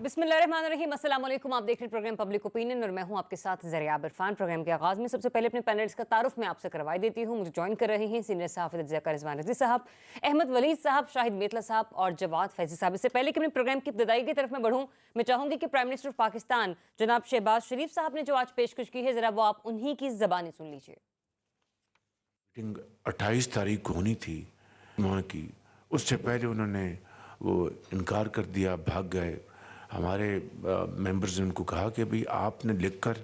बिस्मिल्लाहिर्रहमानिर्रहीम, अस्सलाम वालेकुम। आप देख रहे हैं प्रोग्राम पब्लिक ओपिनियन और मैं हूं आपके साथ ज़रिया इरफान। प्रोग्राम के आगाज़ में सबसे पहले अपने पैनलिस्ट का तारुफ मैं आपसे करवा देती हूं। मुझे ज्वाइन कर रहे हैं सीनियर सहाफ़ी रज़िया रिजवान रज़ी साहब, अहमद वलीद साहब, शाहिद मेतला साहब और जवाद फैज़ी साहब। इससे पहले कि अपने प्रोग्राम की इब्तिदाई की तरफ मैं बढ़ूँ, मैं चाहूँगी कि प्राइम मिनिस्टर ऑफ पाकिस्तान जनाब शहबाज शरीफ साहब ने जो आज पेशकश की है, ज़रा वो आप उन्हीं की ज़बानी सुन लीजिए। मीटिंग 28 तारीख को होनी थी वहाँ की, उससे पहले उन्होंने वो इनकार कर दिया, भाग गए। हमारे मेंबर्स ने उनको कहा कि भाई आपने लिखकर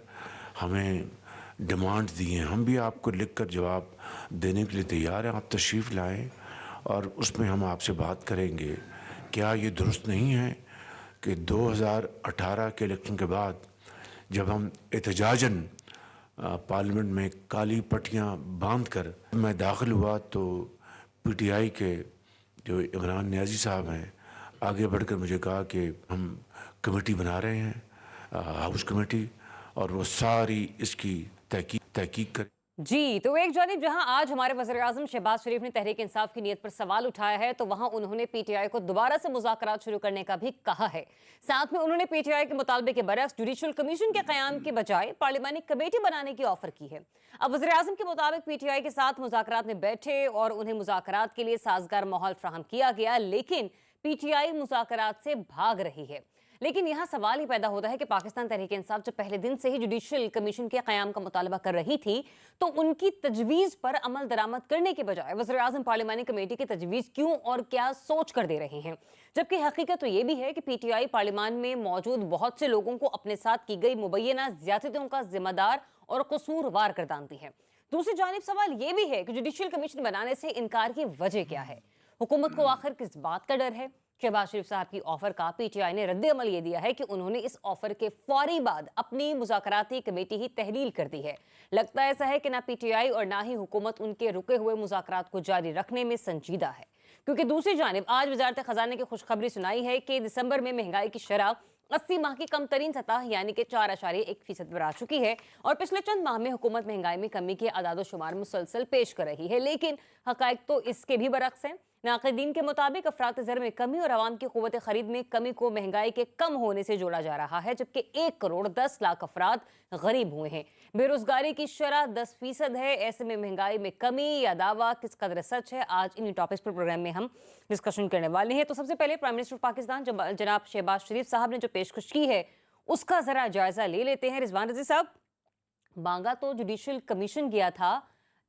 हमें डिमांड्स दी हैं, हम भी आपको लिखकर जवाब देने के लिए तैयार हैं, आप तशरीफ़ लाएं और उसमें हम आपसे बात करेंगे। क्या ये दुरुस्त नहीं है कि 2018 के इलेक्शन के बाद जब हम एहतजाजन पार्लियामेंट में काली पट्टियाँ बांध कर मैं दाखिल हुआ तो पीटीआई के जो इमरान नियाज़ी साहब हैं आगे बढ़कर मुझे कहा कि हम कमेटी बना रहे हैं, हाउस कमेटी, और वो सारी इसकी तहकीक करें। जी, तो एक जानिब जहां आज हमारे वज़ीर-ए-आज़म शहबाज शरीफ ने तहरीक इंसाफ की नीयत पर सवाल उठाया है, तो वहां उन्होंने पीटीआई को दोबारा से मुज़ाकरात शुरू करने का भी कहा है। साथ में उन्होंने पीटीआई के मुतालबे के बरअक्स जुडिशल कमीशन के क़याम के बजाय पार्लिमानी कमेटी बनाने की ऑफर की है। अब वज़ीर-ए-आज़म के मुताबिक पीटीआई के साथ मुज़ाकरात में बैठे और उन्हें मुज़ाकरात के लिए साजगार माहौल फराहम किया गया, लेकिन पीटीआई मुज़ाकरात से भाग रही है। लेकिन यहाँ सवाल ही पैदा होता है कि पाकिस्तान तहरीक इंसाफ जब पहले दिन से ही जुडिशल कमीशन के क़याम का मुतालबा कर रही थी, तो उनकी तजवीज़ पर अमल दरामद करने के बजाय वज़ीर-ए-आज़म पार्लिमानी कमेटी की तजवीज़ क्यों और क्या सोच कर दे रहे हैं। जबकि हकीकत तो ये भी है कि पीटीआई पार्लियामान में मौजूद बहुत से लोगों को अपने साथ की गई मुबैना ज़्यादतियों का जिम्मेदार और कसूरवार गर्दानती है। दूसरी जानिब सवाल ये भी है कि जुडिशल कमीशन बनाने से इनकार की वजह क्या है। हुकूमत को आखिर किस बात का डर है। शहबाज शरीफ साहब की ऑफर का पीटीआई ने रद्द अमल ये दिया है कि उन्होंने इस ऑफर के फौरी बाद अपनी मुज़ाकराती कमेटी ही तहलील कर दी है। लगता ऐसा है कि ना पीटीआई और ना ही हुकूमत उनके रुके हुए मुज़ाकरात को जारी रखने में संजीदा है, क्योंकि दूसरी जानिब आज वज़ारत खजाना की खुशखबरी सुनाई है कि दिसंबर में महंगाई की शरह 80 माह की कम तरीन सतह यानी कि 4.1% पर आ चुकी है और पिछले चंद माह में हुकूमत महंगाई में कमी के अदाद शुमार मुसलसल पेश कर रही है। लेकिन हकायक तो इसके भी बरक्स हैं। नाक़दीन के मुताबिक अफरात ज़र में कमी और आवाम की क़ुव्वत ख़रीद में कमी को महंगाई के कम होने से जोड़ा जा रहा है, जबकि 1 करोड़ 10 लाख अफराद गरीब हुए हैं। बेरोजगारी की शरह 10% है। ऐसे में महंगाई में कमी या दावा किस कदर सच है, आज इन्हीं टॉपिक्स पर प्रोग्राम में हम डिस्कशन करने वाले हैं। तो सबसे पहले प्राइम मिनिस्टर ऑफ पाकिस्तान जनाब शहबाज शरीफ साहब ने जो पेशकश की है उसका ज़रा जायज़ा ले लेते हैं। रिजवान रज़ी साहब, मांगा तो जुडिशल कमीशन गया था,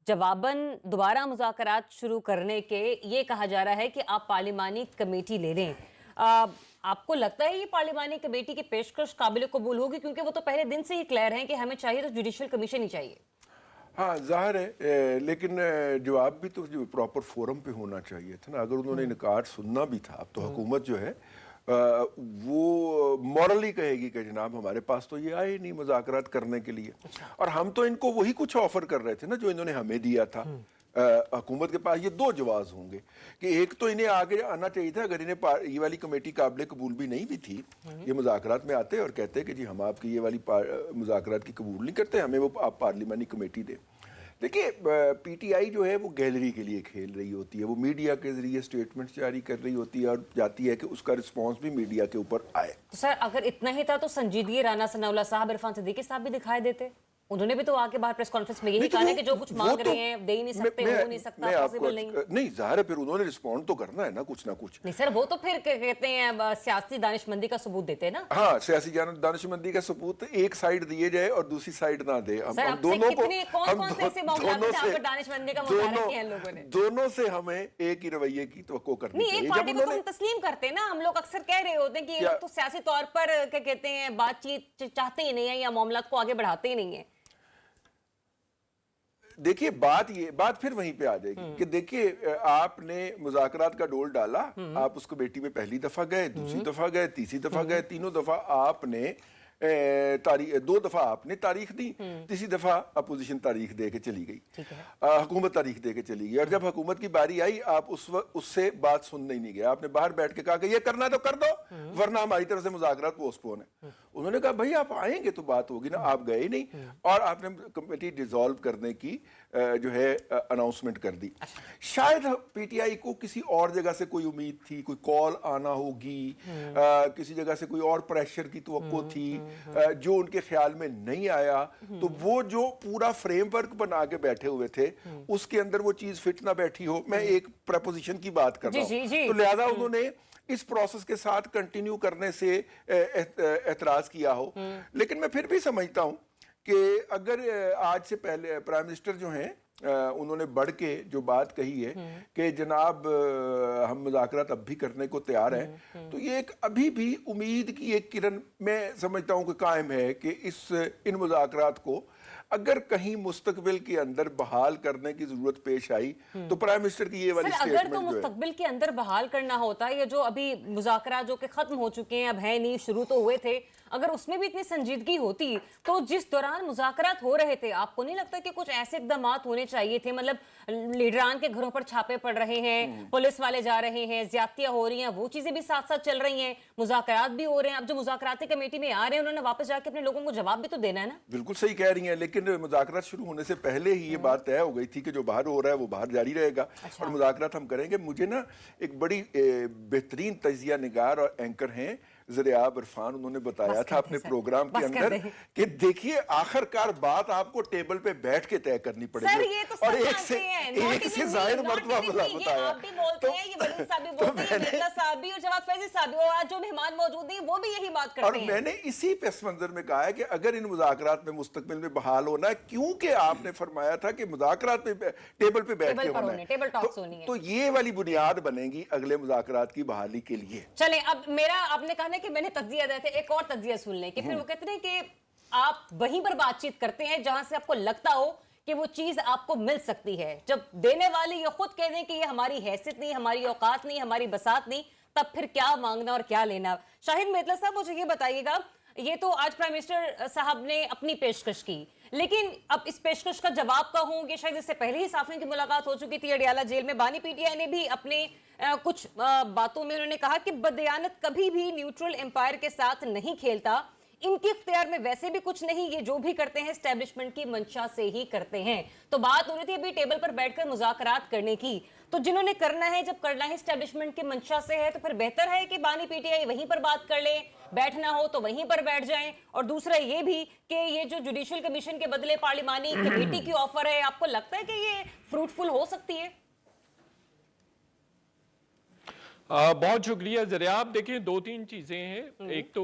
जवाबन दोबारा मुज़ाकरात शुरू करने के ये कहा जा रहा है कि आप पार्लिमानी कमेटी ले लें। आपको लगता है ये पार्लिमानी कमेटी की पेशकश काबिल कबूल होगी, क्योंकि वो तो पहले दिन से ही क्लियर हैं कि हमें चाहिए तो जुडिशल कमीशन ही चाहिए। हाँ, ज़ाहिर है, लेकिन जवाब भी तो जो प्रॉपर फोरम पे होना चाहिए था ना। अगर उन्होंने इनकार सुनना भी था, अब तो हुकूमत जो है वो मॉरली कहेगी कि जनाब हमारे पास तो ये आए नहीं मुज़ाकरात करने के लिए। और हम तो इनको वही कुछ ऑफर कर रहे थे ना जो इन्होंने हमें दिया था। हुकूमत के पास ये 2 जवाब होंगे कि एक तो इन्हें आगे आना चाहिए था, अगर इन्हें ये वाली कमेटी काबिल कबूल भी नहीं भी थी, ये मुज़ाकरात में आते और कहते कि जी हम आपकी ये वाली मुज़ाकरात की कबूल नहीं करते, हमें वो आप पार्लिमानी कमेटी दें। देखिए, पीटीआई जो है वो गैलरी के लिए खेल रही होती है, वो मीडिया के जरिए स्टेटमेंट्स जारी कर रही होती है और जाती है कि उसका रिस्पांस भी मीडिया के ऊपर आए। तो सर, अगर इतना ही था तो संजीदगी राना सनाउल्लाह साहब, इरफान सिद्दीकी साहब भी दिखाई देते। उन्होंने भी तो आके बाहर प्रेस कॉन्फ्रेंस में यही कहा है कि जो कुछ मांग रहे हैं दे ही नहीं सकते, हो नहीं सकता, पॉसिबल नहीं। ज़ाहिर है, फिर उन्होंने रिस्पॉन्ड तो करना है ना कुछ ना कुछ। नहीं सर, वो तो फिर कहते हैं सियासी दानिशमंदी का सबूत देते हैं ना। हाँ, सियासी दानिशमंदी का सबूत एक साइड दिए जाए और दूसरी साइड ना दे। हम दोनों से हमें एक ही रवैये की तवक्को करनी चाहिए। एक पार्टी को तो हम तस्लीम करते हैं ना। हम लोग अक्सर कह रहे होते हैं कि ये लोग तो सियासी तौर पर क्या कहते हैं बातचीत चाहते ही नहीं है या मामलात को आगे बढ़ाते ही नहीं है। देखिए, बात फिर वहीं पे आ जाएगी कि देखिए, आपने मुज़ाकरात का डोल डाला, आप उस कमेटी में पहली दफा गए, दूसरी दफा गए, तीसरी दफा गए, तीनों दफा आपने 2 दफा आपने तारीख दी, तीसरी दफा अपोजिशन तारीख दे के चली गई, हुकूमत तारीख दे के चली गई। और जब हुकूमत की बारी आई, आप उससे बात सुनने ही नहीं गए। आपने बाहर बैठ के कहा कि ये करना है तो कर दो, वरना हमारी तरफ से मुज़ाकरात पोस्टपोन है। انہوں نے کہا بھائی آپ آئیں گے تو بات ہوگی نا, آپ گئے نہیں اور آپ نے کمیٹی ڈیزالو کرنے کی جو ہے اناؤنسمنٹ کر دی. شاید پی ٹی آئی کو کسی اور جگہ سے کوئی امید تھی, کوئی کال آنا ہوگی, کسی جگہ سے کوئی اور پریشر کی توقع تھی جو ان کے خیال میں نہیں آیا, تو وہ جو پورا فریم ورک بنا کے بیٹھے ہوئے تھے اس کے اندر وہ چیز فٹ نہ بیٹھی ہو. میں ایک پریپوزیشن کی بات کر رہا ہوں, تو لہذا انہوں نے اس پروسیس کے ساتھ کنٹینیو کرنے سے اعتراض کیا ہو. لیکن میں پھر بھی سمجھتا ہوں کہ اگر آج سے پہلے پرائم منسٹر جو ہیں انہوں نے بڑھ کے جو بات کہی ہے کہ جناب ہم مذاکرات اب بھی کرنے کو تیار ہیں, تو یہ ایک ابھی بھی امید کی ایک کرن میں سمجھتا ہوں کہ قائم ہے کہ ان مذاکرات کو اگر کہیں مستقبل کے اندر بحال کرنے کی ضرورت پیش آئی تو پرائم منسٹر کی یہ والی اگر تو سٹیٹمنٹ مستقبل کے اندر بحال کرنا ہوتا ہے, یہ جو ابھی مذاکرات جو کہ ختم ہو چکے ہیں, اب ہے نہیں, شروع تو ہوئے تھے, اگر اس میں بھی اتنی سنجیدگی ہوتی تو جس دوران مذاکرات ہو رہے تھے آپ کو نہیں لگتا کہ کچھ ایسے اقدامات ہونے چاہیے تھے؟ مطلب لیڈران کے گھروں پر چھاپے پڑ رہے ہیں, پولیس والے جا رہے ہیں, زیادتیاں ہو رہی ہیں, وہ چیزیں بھی ساتھ ساتھ چل رہی ہیں, مذاکرات بھی ہو رہے ہیں. اب جو مذاکراتی کمیٹی میں آ رہے ہیں انہوں نے واپس جا کے اپنے لوگوں کو جواب بھی تو دینا ہے نا. بالکل صحیح کہہ رہی ہیں, لیکن مذاکرات شروع ہونے سے پہلے ہی یہ بات طے ہو گئی تھی کہ جو باہر ہو رہا ہے وہ باہر جاری رہے گا اور مذاکرات ہم کریں گے. مجھے نا ایک بڑی بہترین تجزیہ نگار اور اینکر ہیں ذریعاب عرفان, انہوں نے بتایا تھا اپنے پروگرام کے اندر کہ دیکھیے آخر کار بات آپ کو ٹیبل پہ بیٹھ کے طے کرنی پڑے گی, اور ایک سے زائد مرتبہ بتایا. آپ بھی بولتے ہیں, یہ ولید صاحب بھی بولتے ہیں, مرزا صاحب بھی, اور جواد فیضی صاحب بھی, اور جو مہمان موجود ہیں وہ بھی یہی بات کرتے ہیں. اور میں نے اسی پس منظر میں کہا ہے کہ اگر ان مذاکرات میں مستقبل میں بحال ہونا ہے, کیونکہ آپ نے فرمایا تھا کہ مذاکرات میں ٹیبل پہ بیٹھ کے ہونا ہے, تو یہ والی بنیاد بنے گی اگلے مذاکرات کی بحالی کے لیے. چلیں, اب میرا آپ نے کہا نا کہ میں نے تجزیہ دیا تھا, ایک اور تجزیہ سن لیں کہ پھر وہ کہتے ہیں کہ آپ وہیں پر بات چیت کرتے ہیں جہاں سے آپ کو لگتا ہو کہ وہ چیز آپ کو مل سکتی ہے. جب دینے والی یہ خود کہہ دیں کہ یہ ہماری حیثیت نہیں, ہماری اوقات نہیں, ہماری بساط نہیں, تب پھر کیا مانگنا اور کیا لینا. شاہد میتلا صاحب مجھے یہ بتائیے گا, یہ تو آج پرائم منسٹر صاحب نے اپنی پیشکش کی, لیکن اب اس پیشکش کا جواب کا ہوں کہ شاید اس سے پہلے ہی صحافیوں کی ملاقات ہو چکی تھی اڈیالہ جیل میں. بانی پی ٹی آئی نے بھی اپنے کچھ باتوں میں انہوں نے کہا کہ بددیانت کبھی بھی نیوٹرل امپائر کے ساتھ نہیں کھیلتا, ان کے اختیار میں ویسے بھی کچھ نہیں, یہ جو بھی کرتے ہیں اسٹیبلشمنٹ کی منشا سے ہی کرتے ہیں. تو بات ہو رہی تھی ابھی ٹیبل پر بیٹھ کر مذاکرات کرنے کی, تو جنہوں نے کرنا ہے, جب کرنا ہے اسٹیبلشمنٹ کی منشا سے ہے, تو پھر بہتر ہے کہ بانی پی ٹی آئی وہیں پر بات کر لیں, بیٹھنا ہو تو وہیں پر بیٹھ جائیں. اور دوسرا یہ بھی کہ یہ جو جوڈیشل کمیشن کے بدلے پارلیمانی کمیٹی کی آفر ہے, آپ کو لگتا ہے کہ یہ فروٹفل ہو سکتی ہے؟ بہت شکریہ ذریعاب. دیکھیں دو تین چیزیں ہیں. ایک تو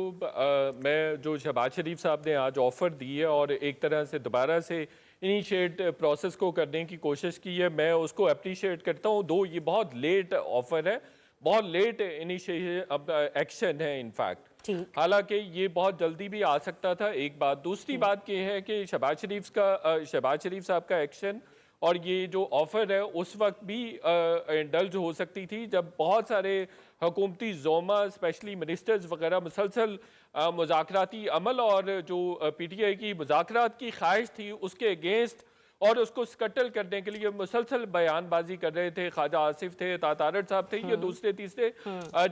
میں جو شہباز شریف صاحب نے آج آفر دی ہے اور ایک طرح سے دوبارہ سے انیشیٹ پروسیس کو کرنے کی کوشش کی ہے, میں اس کو اپریشیٹ کرتا ہوں. دو یہ بہت لیٹ آفر ہے, بہت لیٹ انیشیشن ایکشن ہے ان فیکٹ, حالانکہ یہ بہت جلدی بھی آ سکتا تھا. ایک بات. دوسری بات یہ ہے کہ شہباز شریف صاحب کا ایکشن اور یہ جو آفر ہے اس وقت بھی انڈلج ہو سکتی تھی جب بہت سارے حکومتی زوما اسپیشلی منسٹرز وغیرہ مسلسل مذاکراتی عمل اور جو پی ٹی آئی کی مذاکرات کی خواہش تھی اس کے اگینسٹ اور اس کو سکٹل کرنے کے لیے مسلسل بیان بازی کر رہے تھے. خواجہ آصف تھے, تارڑ صاحب تھے, یہ دوسرے تیسرے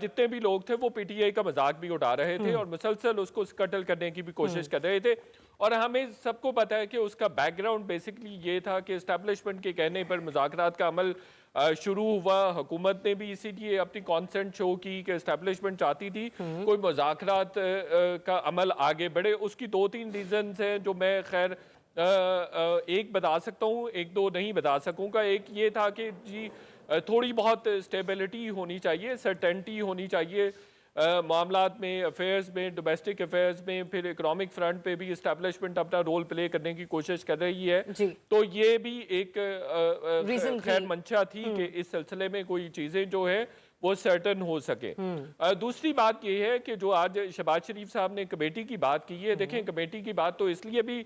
جتنے بھی لوگ تھے وہ پی ٹی آئی کا مذاق بھی اٹھا رہے تھے اور مسلسل اس کو سکٹل کرنے کی بھی کوشش کر رہے تھے. اور ہمیں سب کو پتا ہے کہ اس کا بیک گراؤنڈ بیسکلی یہ تھا کہ اسٹیبلشمنٹ کے کہنے پر مذاکرات کا عمل شروع ہوا. حکومت نے بھی اسی لیے اپنی کانسنٹ شو کی کہ اسٹیبلشمنٹ چاہتی تھی کوئی مذاکرات کا عمل آگے بڑھے. اس کی دو تین ریزنز ہیں جو میں خیر ایک بتا سکتا ہوں, ایک دو نہیں بتا سکوں گا. ایک یہ تھا کہ جی تھوڑی بہت اسٹیبلٹی ہونی چاہیے, سرٹنٹی ہونی چاہیے معاملات میں, افیئرز میں, ڈومیسٹک افیئرز میں. پھر اکنامک فرنٹ پہ بھی اسٹیبلشمنٹ اپنا رول پلے کرنے کی کوشش کر رہی ہے. تو یہ بھی ایک خیر منشا تھی کہ اس سلسلے میں کوئی چیزیں جو ہے وہ سرٹن ہو سکے. دوسری بات یہ ہے کہ جو آج شہباز شریف صاحب نے کمیٹی کی بات کی ہے, دیکھیں کمیٹی کی بات تو اس لیے بھی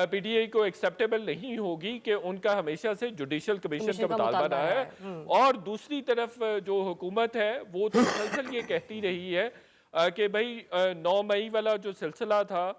پی ٹی آئی کو ایکسیپٹیبل نہیں ہوگی کہ ان کا ہمیشہ سے جوڈیشل کمیشن کا مطالبہ رہا ہے, اور دوسری طرف جو حکومت ہے وہ تو مسلسل یہ کہتی رہی ہے کہ بھئی 9 مئی والا جو سلسلہ تھا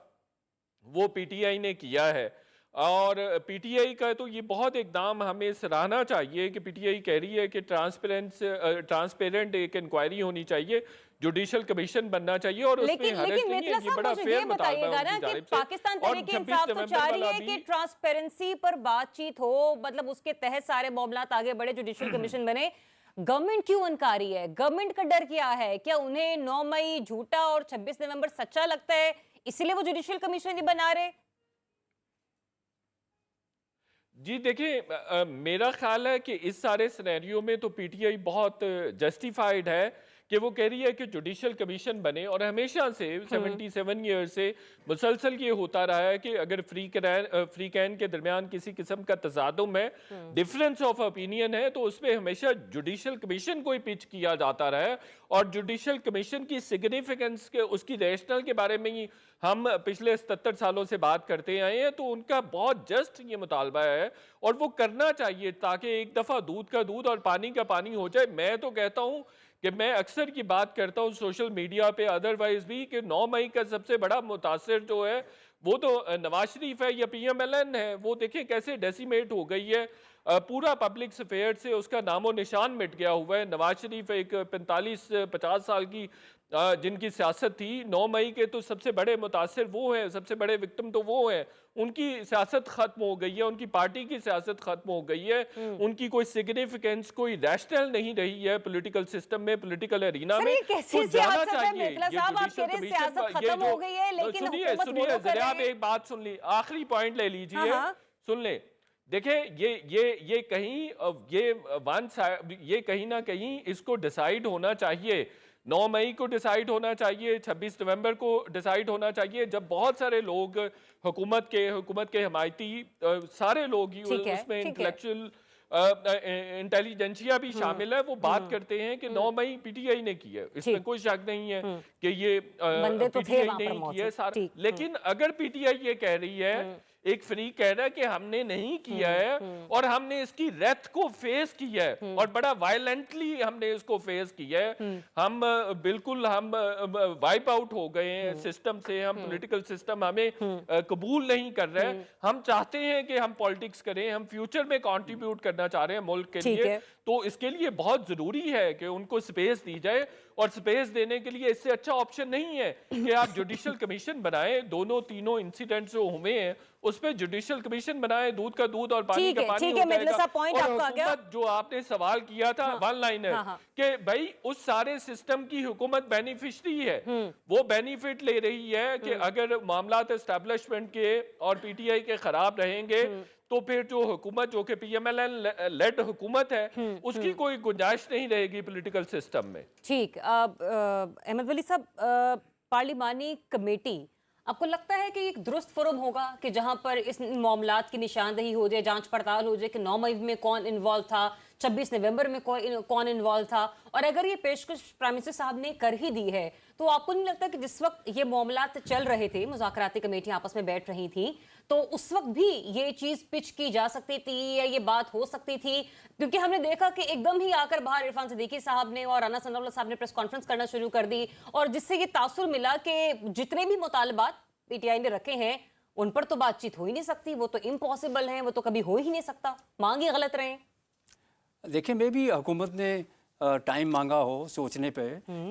وہ پی ٹی آئی نے کیا ہے. اور پی ٹی آئی کا تو یہ بہت اقدام ہمیں سراہنا چاہیے کہ پی ٹی آئی کہہ رہی ہے کہ ٹرانسپیرنٹ ایک انکوائری ہونی چاہیے، جوڈیشل کمیشن بننا چاہیے، اور اس میں لیکن حرج نہیں ہے، مرتضیٰ یہ صاحب بڑا مجھے فیئر یہ مطالبہ بتائیے ہے گا ان نا کی کہ جانب سے۔ پاکستان اور تحریک 26 انصاف تو نومبر چاہ رہی والا ہے کہ بھی ٹرانسپیرنسی پر بات چیت ہو، مطلب اس کے تحت سارے معاملات آگے بڑھے، جوڈیشل کمیشن بنے۔ گورنمنٹ کیوں انکاری ہے؟ گورنمنٹ کا ڈر کیا ہے؟ کیا انہیں 9 مئی جھوٹا اور 26 نومبر سچا لگتا ہے، اسی لیے وہ جوڈیشل کمیشن نہیں بنا رہے؟ جی دیکھیں، میرا خیال ہے کہ اس سارے سینیریو میں تو پی ٹی آئی بہت جسٹیفائیڈ ہے کہ وہ کہہ رہی ہے کہ جوڈیشل کمیشن بنے، اور ہمیشہ سے 77 ایئر سے مسلسل یہ ہوتا رہا ہے کہ اگر فری کین کے درمیان کسی قسم کا تصادم ہے، ڈیفرنس آف اپینین ہے، تو اس پہ ہمیشہ جوڈیشل کمیشن کو ہی پچ کیا جاتا رہا ہے، اور جوڈیشل کمیشن کی سگنیفیکنس کے اس کی ریشنل کے بارے میں ہی ہم پچھلے 77 سالوں سے بات کرتے آئے ہیں، تو ان کا بہت جسٹ یہ مطالبہ ہے اور وہ کرنا چاہیے تاکہ ایک دفعہ دودھ کا دودھ اور پانی کا پانی ہو جائے۔ میں تو کہتا ہوں کہ میں اکثر کی بات کرتا ہوں سوشل میڈیا پہ ادروائز بھی کہ 9 مئی کا سب سے بڑا متاثر جو ہے وہ تو نواز شریف ہے یا پی ایم ایل این ہے۔ وہ دیکھیں کیسے ڈیسیمیٹ ہو گئی ہے، پورا پبلک افیئر سے اس کا نام و نشان مٹ گیا ہوا ہے۔ نواز شریف ایک 45-50 سال کی جن کی سیاست تھی، 9 مئی کے تو سب سے بڑے متاثر وہ ہیں، سب سے بڑے وکٹم تو وہ ہیں۔ ان کی سیاست ختم ہو گئی ہے، ان کی پارٹی کی سیاست ختم ہو گئی ہے، ان کی کوئی سگنیفیکنس کوئی ریشنل نہیں رہی ہے پولیٹیکل سسٹم میں، پولیٹیکل ارینا میں۔ یہ کیسی تو جانا سیاست ہے چاہیے مرتضیٰ صاحب؟ آپ کہہ رہے ہیں سیاست ختم ہو گئی ہے لیکن حکومت سنیے فالو کر ذرا آپ رہے ہیں۔ ایک بات سن لی، آخری پوائنٹ لے لیجئے، سن لیں۔ دیکھیں یہ کہیں یہ کہیں نہ کہیں اس کو ڈیسائیڈ ہونا چاہیے، 9 مئی کو ڈیسائیڈ ہونا چاہیے، 26 نومبر کو ڈیسائیڈ ہونا چاہیے، جب بہت سارے لوگ حکومت کے حمایتی سارے لوگ ہی اس میں انٹلیکچوئل انٹیلیجنسیا بھی شامل ہے، وہ بات کرتے ہیں کہ 9 مئی پی ٹی آئی نے کی ہے، اس میں کوئی شک نہیں ہے کہ یہ پی ٹی آئی نے ہی کی ہے۔ لیکن اگر پی ٹی آئی یہ کہہ رہی ہے، ایک فریق کہہ رہا ہے کہ ہم نے نہیں کیا ہے اور ہم نے اس کی ریتھ کو فیس کیا ہے اور بڑا وائلنٹلی ہم نے اس کو فیس کیا ہے، ہم بالکل ہم وائپ آؤٹ ہو گئے ہیں سسٹم سے، ہم پولیٹیکل سسٹم ہمیں قبول نہیں کر رہے، ہم چاہتے ہیں کہ ہم پالیٹکس کریں، ہم فیوچر میں کنٹریبیوٹ کرنا چاہ رہے ہیں ملک کے لیے، تو اس کے لیے بہت ضروری ہے کہ ان کو سپیس دی جائے، اور سپیس دینے کے لیے اس سے اچھا آپشن نہیں ہے کہ آپ جوڈیشل کمیشن بنائیں۔ تینوں انسیڈنٹس جو ہوئے ہیں اس پہ جوڈیشل کمیشن بنائیں، دودھ کا دودھ اور پانی کا پانی ہو جائے گا۔ اور حکومت جو آپ نے سوال کیا تھا ون لائنر کہ بھائی اس سارے سسٹم کی حکومت بینیفیشری ہے، وہ بینیفٹ لے رہی ہے کہ اگر معاملات اسٹیبلشمنٹ کے اور پی ٹی آئی کے خراب رہیں گے تو پھر جو حکومت جو کہ P M L N lead حکومت ہے اس کی کوئی گنجائش نہیں رہے گی پولیٹیکل سسٹم میں۔ ٹھیک، احمد ولی صاحب، پارلیمانی کمیٹی آپ کو لگتا ہے کہ ایک درست فورم ہوگا کہ جہاں پر اس معاملات کی نشاندہی ہو جائے، جانچ پڑتال ہو جائے کہ 9 مئی میں کون انوالو تھا، 26 نومبر میں کون انوالو تھا، اور اگر یہ پیشکش پرائم منسٹر صاحب نے کر ہی دی ہے تو آپ کو نہیں لگتا کہ جس وقت یہ معاملات چل رہے تھے، مذاکراتی کمیٹیاں آپس میں بیٹھ رہی تھیں، تو اس وقت بھی یہ چیز پچ کی جا سکتی تھی یا یہ بات ہو سکتی تھی؟ کیونکہ ہم نے دیکھا کہ ایک دم ہی آ کر باہر عرفان صدیقی صاحب نے اور رانا ثناء اللہ صاحب نے پریس کانفرنس کرنا شروع کر دی، اور جس سے یہ تاثر ملا کہ جتنے بھی مطالبات پی ٹی آئی نے رکھے ہیں ان پر تو بات چیت ہو ہی نہیں سکتی، وہ تو امپاسبل ہیں، وہ تو کبھی ہو ہی نہیں سکتا، مانگ ہی غلط رہے ہیں۔ دیکھیں میں بھی حکومت نے ٹائم مانگا ہو سوچنے پہ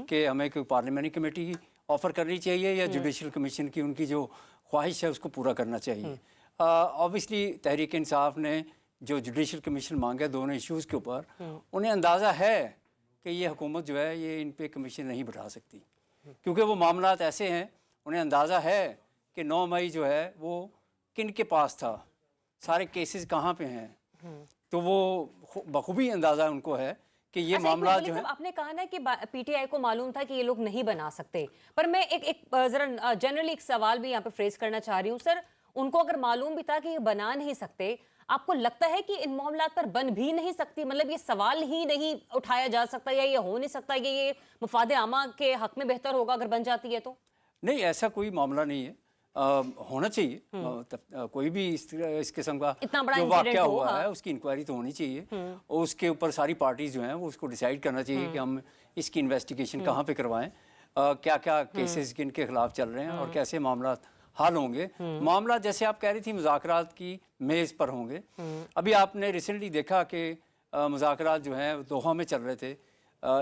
کہ ہمیں کوئی پارلیمانی کمیٹی آفر کرنی چاہیے یا جوڈیشل کمیشن کی ان کی جو خواہش ہے اس کو پورا کرنا چاہیے۔ آبویسلی تحریک انصاف نے جو جوڈیشل کمیشن مانگا دونوں ایشوز کے اوپر، انہیں اندازہ ہے کہ یہ حکومت جو ہے یہ ان پہ کمیشن نہیں بٹھا سکتی، کیونکہ وہ معاملات ایسے ہیں، انہیں اندازہ ہے کہ 9 مئی جو ہے وہ کن کے پاس تھا، سارے کیسز کہاں پہ ہیں، تو وہ بخوبی اندازہ ان کو ہے کہ یہ معاملات جو ہیں۔ آپ نے کہا نا کہ پی ٹی آئی کو معلوم تھا کہ یہ لوگ نہیں بنا سکتے، پر میں ایک ذرا جنرلی ایک سوال بھی یہاں پہ فریز کرنا چاہ رہی ہوں۔ سر، ان کو اگر معلوم بھی تھا کہ یہ بنا نہیں سکتے، آپ کو لگتا ہے کہ ان معاملات پر بن بھی نہیں سکتی؟ مطلب یہ سوال ہی نہیں اٹھایا جا سکتا یا یہ ہو نہیں سکتا کہ یہ مفاد عامہ کے حق میں بہتر ہوگا اگر بن جاتی ہے تو؟ نہیں، ایسا کوئی معاملہ نہیں ہے، ہونا چاہیے، کوئی بھی اس قسم کا جو واقعہ ہوا ہے اس کی انکوائری تو ہونی چاہیے، اور اس کے اوپر ساری پارٹیز جو ہیں وہ اس کو ڈیسائیڈ کرنا چاہیے کہ ہم اس کی انویسٹیگیشن کہاں پہ کروائیں، کیا کیا کیسز کن کے خلاف چل رہے ہیں اور کیسے معاملات حل होंगे। मामला जैसे आप कह रही थी मुज़ाकरात की मेज़ पर होंगे। अभी आपने रिसेंटली देखा कि मुज़ाकरात जो हैं दोहा में चल रहे थे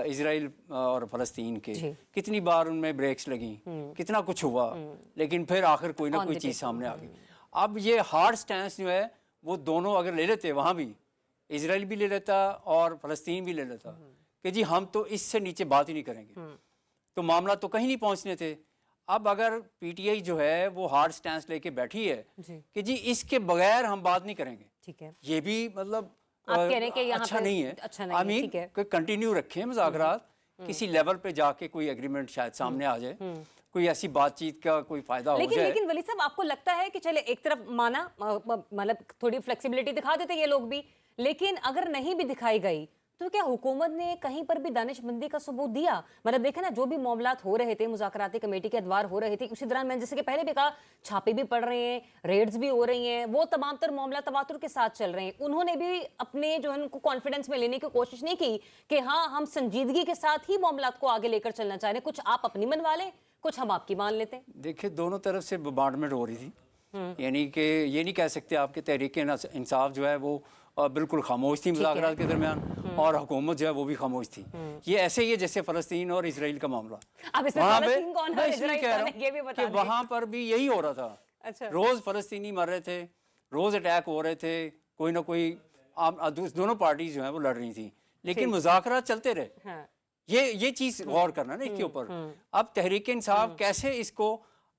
इजराइल और फ़लस्तीन के, कितनी बार उनमें ब्रेक्स लगी, कितना कुछ हुआ, लेकिन फिर आखिर कोई ना कोई चीज़ सामने आ गई। अब ये हार्ड स्टैंस जो है वो दोनों अगर ले लेते, वहाँ भी इजराइल भी ले लेता और फ़लस्तीन भी ले लेता कि जी हम तो इससे नीचे बात ही नहीं करेंगे, तो मामला तो कहीं नहीं पहुँचने थे। अब अगर पीटीआई जो है वो हार्ड स्टैंस लेके बैठी है कि जी इसके बगैर हम बात नहीं करेंगे, ठीक है, ये भी मतलब आप कह रहे हैं कि यहाँ अच्छा पे नहीं है। अच्छा नहीं आई है, मीन ठीक है। कोई कंटिन्यू रखें मुज़ाकरात, किसी लेवल पे जाके कोई एग्रीमेंट शायद सामने आ जाए, कोई ऐसी बातचीत का कोई फायदा हो जाए। लेकिन वली साहब, आपको लगता है कि चले एक तरफ माना मतलब थोड़ी फ्लेक्सिबिलिटी दिखा देते ये लोग भी, लेकिन अगर नहीं भी दिखाई गई तो क्या हुकूमत ने कहीं पर भी दानिशमंदी का सबूत दिया? मतलब देखे ना, जो भी मामलात हो रहे थे, मुज़ाकराती कमेटी के अदवार हो रहे थे, उसी दौरान मैंने जैसे कि पहले भी कहा, छापे भी पड़ रहे हैं, रेड्स भी हो रही हैं, वो तमाम तर मामला तवातुर के साथ चल रहे हैं। उन्होंने भी अपने जो है उनको कॉन्फिडेंस में लेने की कोशिश नहीं की कि हाँ हम संजीदगी के साथ ही मामलात को आगे लेकर चलना चाह रहे हैं, कुछ आप अपनी मनवा लें, कुछ हम आपकी मान लेते हैं। देखिए दोनों तरफ से बम्बार्डमेंट हो रही थी, यानी कि ये नहीं कह सकते आपके तहरीक इंसाफ जो है वो बिल्कुल खामोश थी मुज़ाकरात के दरमियान, और हुकूमत जो है वो भी खामोश थी। ये ऐसे ही है जैसे फ़लस्तीन और इजराइल का मामला। अब इसमें वहाँ पे फ़लस्तीन कौन है, मैं इसलिए इजराइल कह रहा कौन है, ये भी हूँ बता कि दें। वहाँ पर भी यही हो रहा था। अच्छा। रोज़ फ़लस्तीनी मर रहे थे, रोज़ अटैक हो रहे थे, कोई ना कोई दोनों पार्टीज जो है वो लड़ रही थी, लेकिन मुज़ाकरात चलते रहे। हाँ। ये चीज़ गौर करना ना इसके ऊपर। अब तहरीक इंसाफ कैसे इसको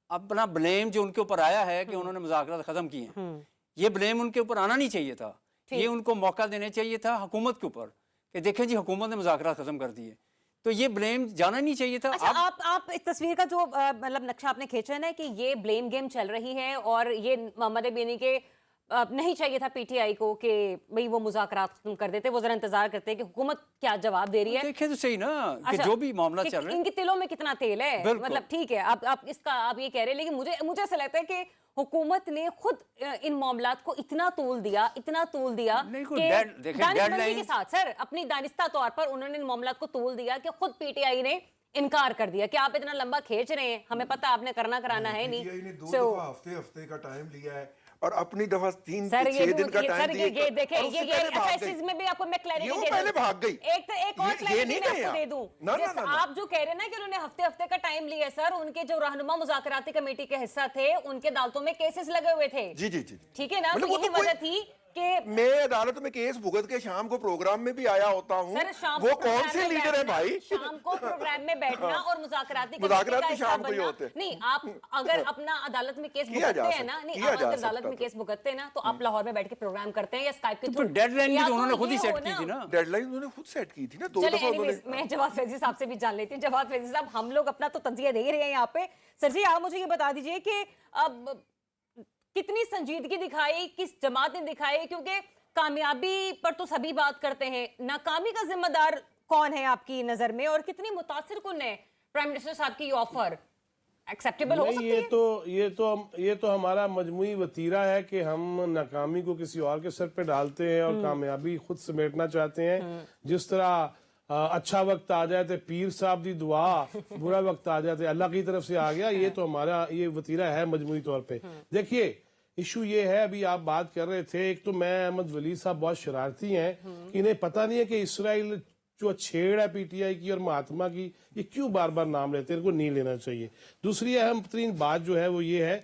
अपना ब्लेम जो उनके ऊपर आया है कि उन्होंने मुज़ाकरात ख़त्म किए हैं, ये ब्लेम उनके ऊपर आना नहीं चाहिए था। ये उनको मौका देने चाहिए था हुकूमत के ऊपर कि देखें जी हुकूमत ने मुज़ाकरात ख़त्म कर दिए, तो ये ब्लेम जाना नहीं चाहिए था। अच्छा, आप इस तस्वीर का जो मतलब नक्शा आपने खींचा है ना कि ये ब्लेम गेम चल रही है, और ये मतलब यानी कि नहीं चाहिए था पीटीआई को कि भाई वो मुज़ाकरात खत्म कर देते, वो जरा इंतजार करते हैं कि हुकूमत क्या जवाब दे रही है। देखें तो सही ना कि अच्छा, जो भी मामला कि चल रहा है इनके तिलों में कितना तेल है, बिल्कुल। मतलब ठीक है, आप इसका आप ये कह रहे हैं, लेकिन मुझे ऐसा लगता है कि हुकूमत ने खुद इन मामलात को इतना तूल दिया नहीं, कोई कि देखें, दानिशमंदी डेडलाइन के साथ सर अपनी दानिस्ता तौर पर उन्होंने इन मामलात को तूल दिया कि खुद पीटीआई ने इनकार कर दिया कि आप इतना लंबा खींच रहे हैं, हमें पता आपने कराना है नहीं। पीटीआई ने 2 So, दफा हफ्ते का टाइम लिया है और अपनी दफा 3 सर से 6 दिन का टाइम दिया। ये देखें, और उससे ये पहले अच्छा, भाग इस गई। चीज में भी आपको मैं क्लैरिटी ये वो दे दूं। पहले भाग गई। एक और ये क्लैरिटी नहीं मैं कहे आपको आप। दे दूं। ना, जिस ना, ना, आप जो कह रहे हैं ना कि उन्होंने हफ्ते का टाइम लिया, सर उनके जो रहनुमा मुज़ाकराती कमेटी के हिस्सा थे, उनके अदालतों में केसेस लगे हुए थे। जी। ठीक है ना, मतलब तो वो यही तो कोई- वजह थी कि मैं अदालत में केस भुगत के शाम को प्रोग्राम में भी आया होता हूँ। सर शाम वो को कौन प्रोग्राम से में लीडर है बैठना, भाई? शाम को प्रोग्राम में बैठना और मुज़ाकराती कमेटी मुज़ाकरात का भी हिस्सा शाम को ही बनना। होते हैं। नहीं, आप अगर अपना अदालत में केस किया जा भुगतते हैं ना, सकता- नहीं किया आप जा अगर अदालत सकता में था। केस भुगतते हैं ना, तो आप लाहौर में बैठ के प्रोग्राम करते हैं या स्काइप के तो थ्रू। डेडलाइन भी या तो उन्होंने तो खुद ही ये सेट हो की थी ना। डेडलाइन उन्होंने खुद सेट की थी ना, 2 चले दफा एनीवेज, उन्होंने। मैं जवाब फैजी साहब से भी जान लेती हूँ। जवाब फैजी साहब, हम लोग अपना तो तजिया दे ही रहे हैं यहाँ पे। सर जी, आप मुझे ये बता दीजिए कि अब कितनी संजीदगी दिखाई, किस जमात ने दिखाई, क्योंकि कामयाबी पर तो सभी बात करते हैं, नाकामी का जिम्मेदार कौन है आपकी नजर में, और कितनी मुतासिर कुन है प्राइम मिनिस्टर साहब की ये ऑफर? एक्सेप्टेबल हो नहीं, सकती है? ये तो हमारा मजमुई वतीरा है कि हम नाकामी को किसी और के सर पे डालते हैं और कामयाबी खुद समेटना चाहते हैं। जिस तरह अच्छा वक्त आ जाए तो पीर साहब की दुआ, बुरा वक्त आ जाए तो अल्लाह की तरफ से आ गया। ये तो हमारा ये वतीरा है मजमुई तौर पे। देखिए, इशू ये है, अभी आप बात कर रहे थे, एक तो मैं अहमद वली साहब बहुत शरारती हैं, इन्हें पता नहीं है कि इसराइल जो छेड़ है पीटीआई की और महात्मा की, ये क्यों बार बार नाम लेते हैं, इनको नहीं लेना चाहिए। दूसरी अहम तरीन बात जो है वो ये है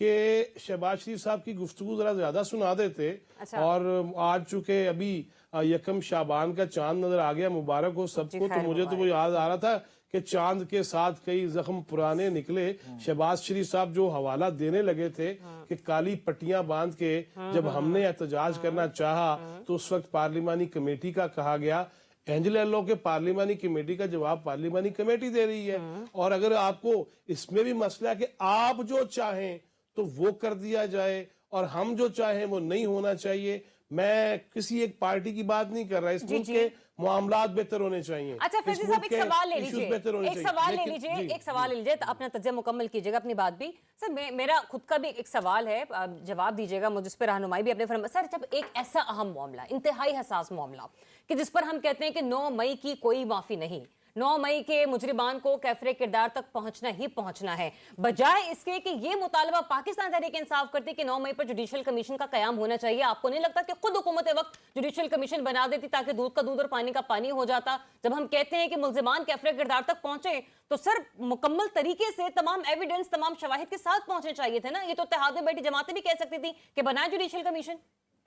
कि शहबाज शरीफ साहब की गुफ्तगू जरा ज्यादा सुना देते। अच्छा। और आज चूंकि अभी यकम शाबान का चांद नजर आ गया, मुबारक हो सबको, तो मुझे तो वो याद आ रहा था कि चांद के साथ कई जख्म पुराने निकले। शहबाज शरीफ साहब जो हवाला देने लगे थे कि काली पट्टियां बांध के जब हमने एहतजाज करना चाहा तो उस वक्त पार्लिमानी कमेटी का कहा गया। एंजेला लो के पार्लिमानी कमेटी का जवाब पार्लिमानी कमेटी दे रही है। और अगर आपको इसमें भी मसला है कि आप जो चाहें तो वो कर दिया जाए और हम जो चाहें वो नहीं होना चाहिए। मैं किसी एक पार्टी की बात नहीं कर रहा, इस मुल्क के मामलात बेहतर होने चाहिए। अच्छा, फैजी साहब, एक सवाल ले लीजिए, लेकिन एक सवाल ले लीजिए, तो अपना तज्जिया मुकम्मल कीजिएगा अपनी बात भी। सर मेरा खुद का भी एक सवाल है, जवाब दीजिएगा, मुझ पर रहनुमाई भी अपने फरमा। सर, जब एक ऐसा अहम मामला, इंतहाई हसास मामला कि जिस पर हम कहते हैं कि 9 मई की कोई माफी नहीं, 9 मई के मुजरिमान को कैफरे किरदार तक पहुंचना ही पहुंचना है, बजाय इसके कि ये मुतालबा पाकिस्तान तहरीक इंसाफ करती कि 9 मई पर जुडिशल कमीशन का कयाम होना चाहिए। आपको नहीं लगता कि खुद हुकूमत वक्त जुडिशल कमीशन बना देती ताकि दूध का दूध और पानी का पानी हो जाता? जब हम कहते हैं कि मुल्जिमान कैफरे किरदार तक पहुंचे तो सर मुकम्मल तरीके से तमाम एविडेंस, तमाम शवाहिद के साथ पहुंचने चाहिए थे ना। ये तो इत्तेहाद में बैठी जमातें भी कह सकती थी कि बनाए जुडिशल कमीशन,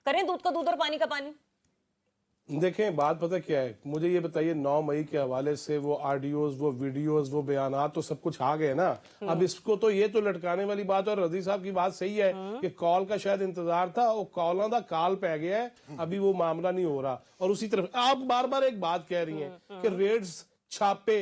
करें दूध का दूध और पानी का पानी। देखें, बात पता क्या है, मुझे ये बताइए 9 मई के हवाले से वो ऑडियोज, वो वीडियोज, वो बयानात तो सब कुछ आ गए ना। अब इसको तो ये तो लटकाने वाली बात, और रजी साहब की बात सही है कि कॉल का शायद इंतजार था, वो कॉलों का काल पै गया है, अभी वो मामला नहीं हो रहा। और उसी तरफ आप बार बार एक बात कह रही हैं कि रेड्स, छापे,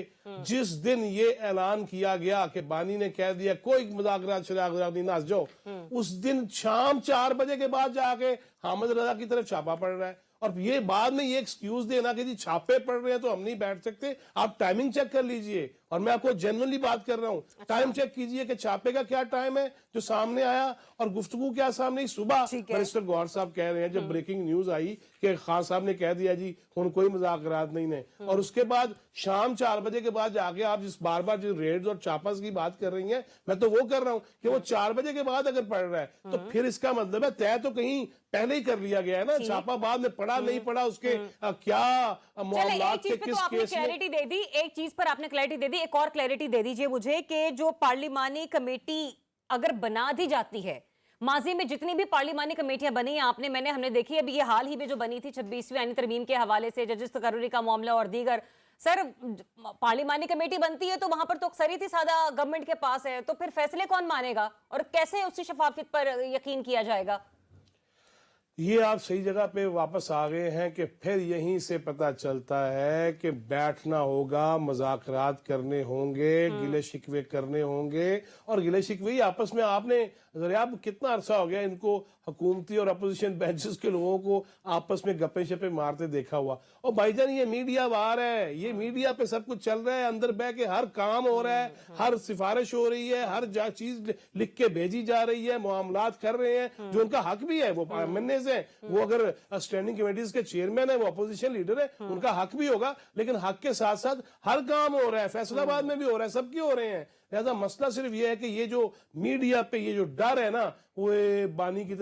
जिस दिन ये ऐलान किया गया कि बानी ने कह दिया कोई मुज़ाकरात शराकत नहीं, नाच जाओ, उस दिन शाम 4 बजे के बाद जाके हामिद रजा की तरफ छापा पड़ रहा है। और ये बाद में ये एक्सक्यूज देना कि जी छापे पड़ रहे हैं तो हम नहीं बैठ सकते, आप टाइमिंग चेक कर लीजिए। और मैं आपको जेन्युइनली बात कर रहा हूँ, टाइम चेक कीजिए कि छापे का क्या टाइम है जो सामने आया और गुफ्तगू क्या सामने। सुबह बैरिस्टर गौहर साहब कह रहे हैं, जब ब्रेकिंग न्यूज आई कि खान साहब ने कह दिया जी हुन कोई मुज़ाकरात नहीं है, और उसके बाद शाम 4 बजे के बाद जाके आप जिस बार बार जो रेड्स और चापस की बात कर रही हैं, मैं तो वो कर रहा हूँ कि वो 4 बजे के बाद अगर पड़ रहा है तो फिर इसका मतलब है तय तो कहीं पहले ही कर लिया गया है ना। छापा बाद में पड़ा नहीं पड़ा, उसके क्या मामलात थे, किस केस में। क्लैरिटी दे दी, एक चीज पर आपने क्लैरिटी दे दी, एक और क्लैरिटी दे दीजिए मुझे कि जो पार्लिमानी कमेटी अगर बना दी जाती है, माजी में जितनी भी पार्लिमानी कमेटियां बनी हैं आपने, मैंने, हमने देखी, अभी ये हाल ही में जो बनी थी 26वीं आईनी तरमीम के हवाले से, जजिस तकर्रुरी का मामला और दीगर, सर पार्लिमानी कमेटी बनती है तो वहां पर तो अक्सरियत ही सादा गवर्नमेंट के पास है, तो फिर फैसले कौन मानेगा और कैसे उसकी शफाफियत पर यकीन किया जाएगा? ये आप सही जगह पे वापस आ गए हैं कि फिर यहीं से पता चलता है कि बैठना होगा, मुज़ाकरात करने होंगे, गिले शिकवे करने होंगे। और गिले शिकवे ही आपस में, आपने अब कितना अरसा हो गया इनको हुकूमती और अपोजिशन बेंचेस के लोगों को आपस में गप्पे शप्पे मारते देखा हुआ। और भाईजान ये मीडिया बाहर है, ये मीडिया पे सब कुछ चल रहा है, अंदर बह के हर काम हो रहा है, हर सिफारिश हो रही है, हर चीज लिख के भेजी जा रही है, मामलात कर रहे हैं जो उनका हक भी है। वो एमएनएस है, वो अगर स्टैंडिंग कमेटीज के चेयरमैन है, वो अपोजिशन लीडर है, उनका हक भी होगा, लेकिन हक के साथ साथ हर काम हो रहा है, फैसलाबाद में भी हो रहा है, सबके हो रहे हैं। लिहाजा मसला सिर्फ ये है कि ये जो मीडिया पे ये जो डर है ना, वो बानी की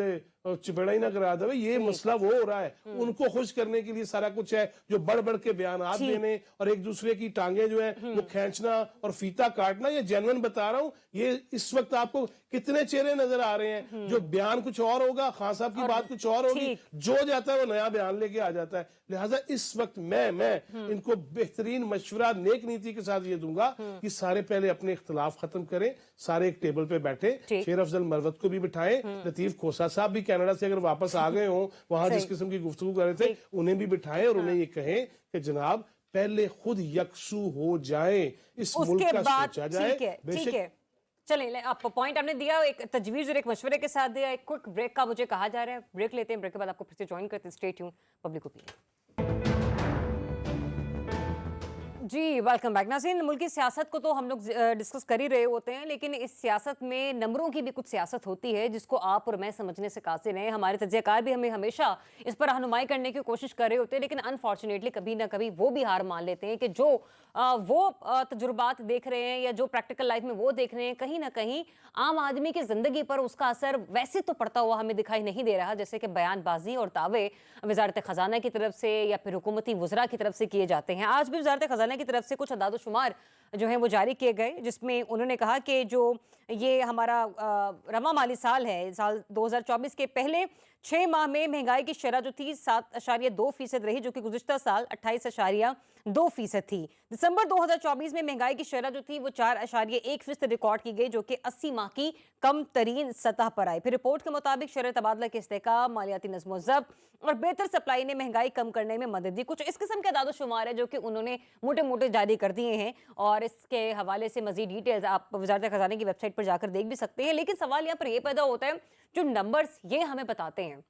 चिपड़ा ही ना करा दे, ये मसला वो हो रहा है। उनको खुश करने के लिए सारा कुछ है, जो बढ़ बढ़ के बयानात देने और एक दूसरे की टांगे जो है वो खींचना और फीता काटना। ये जेन्युइन बता रहा हूँ, ये इस वक्त आपको कितने चेहरे नजर आ रहे हैं, जो बयान कुछ और होगा, खान साहब की बात कुछ और होगी, जो जाता है वो नया बयान लेके आ जाता है। लिहाजा इस वक्त मैं इनको बेहतरीन मशवरा नेक नीति के साथ ये दूंगा कि सारे पहले अपने इख्तिलाफ खत्म करें, सारे एक टेबल पे बैठे, शेर अफजल मरवत को भी बिठाएं, लतीफ खोसा साहब भी कनाडा से अगर वापस आ गए हों, वहां जिस किस्म की गुफ्तगू कर रहे थे, उन्हें भी बिठाएं और उन्हें ये कहें कि जनाब पहले खुद यकसू हो जाए, इस मुल्क का सोचा जाए। ठीक है, चलें, आप पॉइंट आपने दिया, एक तजवीज और एक मशवरे के साथ दिया। एक क्विक ब्रेक का मुझे कहा जा रहा है, ब्रेक लेते हैं, ब्रेक के बाद आपको फिर से ज्वाइन करते हैं। Stay tune, public opinion. जी वेलकम बैक। नाज़रीन, मुल्क की सियासत को तो हम लोग डिस्कस कर ही रहे होते हैं, लेकिन इस सियासत में नंबरों की भी कुछ सियासत होती है जिसको आप और मैं समझने से कासिर हैं। हमारे तज्ज़ियाकार भी हमें हमेशा इस पर रहनुमाई करने की कोशिश कर रहे होते हैं, लेकिन अनफॉर्चुनेटली कभी ना कभी वो भी हार मान लेते हैं कि जो वो तजुर्बात देख रहे हैं या जो प्रैक्टिकल लाइफ में वो देख रहे हैं, कहीं ना कहीं आम आदमी की ज़िंदगी पर उसका असर वैसे तो पड़ता हुआ हमें दिखाई नहीं दे रहा, जैसे कि बयानबाजी और दावे वज़ारत ख़ज़ाना की तरफ से या फिर हुकूमती वज़रा की तरफ से किए जाते हैं। आज भी वज़ारत ख़ज़ाना की तरफ से कुछ अदाद शुमार जो हैं वो जारी किए गए, जिसमें उन्होंने कहा कि जो ये हमारा रवा माली साल है, साल 2024 के पहले 6 माह में महंगाई की शरह जो थी 7.2% रही, जो कि गुज़िश्ता साल 28.2% थी। दिसंबर 2024 में महंगाई की शरह जो थी वो 4.1% रिकॉर्ड की गई, जो कि 80 माह की कम तरीन सतह पर आई। फिर रिपोर्ट के मुताबिक शरह तबादला के इस्तेहकाम, मालियाती नज़्म ज़ब्त और बेहतर सप्लाई ने महंगाई कम करने में मदद दी। कुछ इस किस्म के अदाद शुमार है जो कि उन्होंने मोटे मोटे जारी कर दिए हैं, और इसके हवाले से मज़ीद डिटेल्स आप वज़ारत ख़ज़ाना की वेबसाइट पर जाकर देख भी सकते हैं। लेकिन सवाल यहाँ पर यह पैदा होता है, जो नंबर्स ये हमें बताते हैं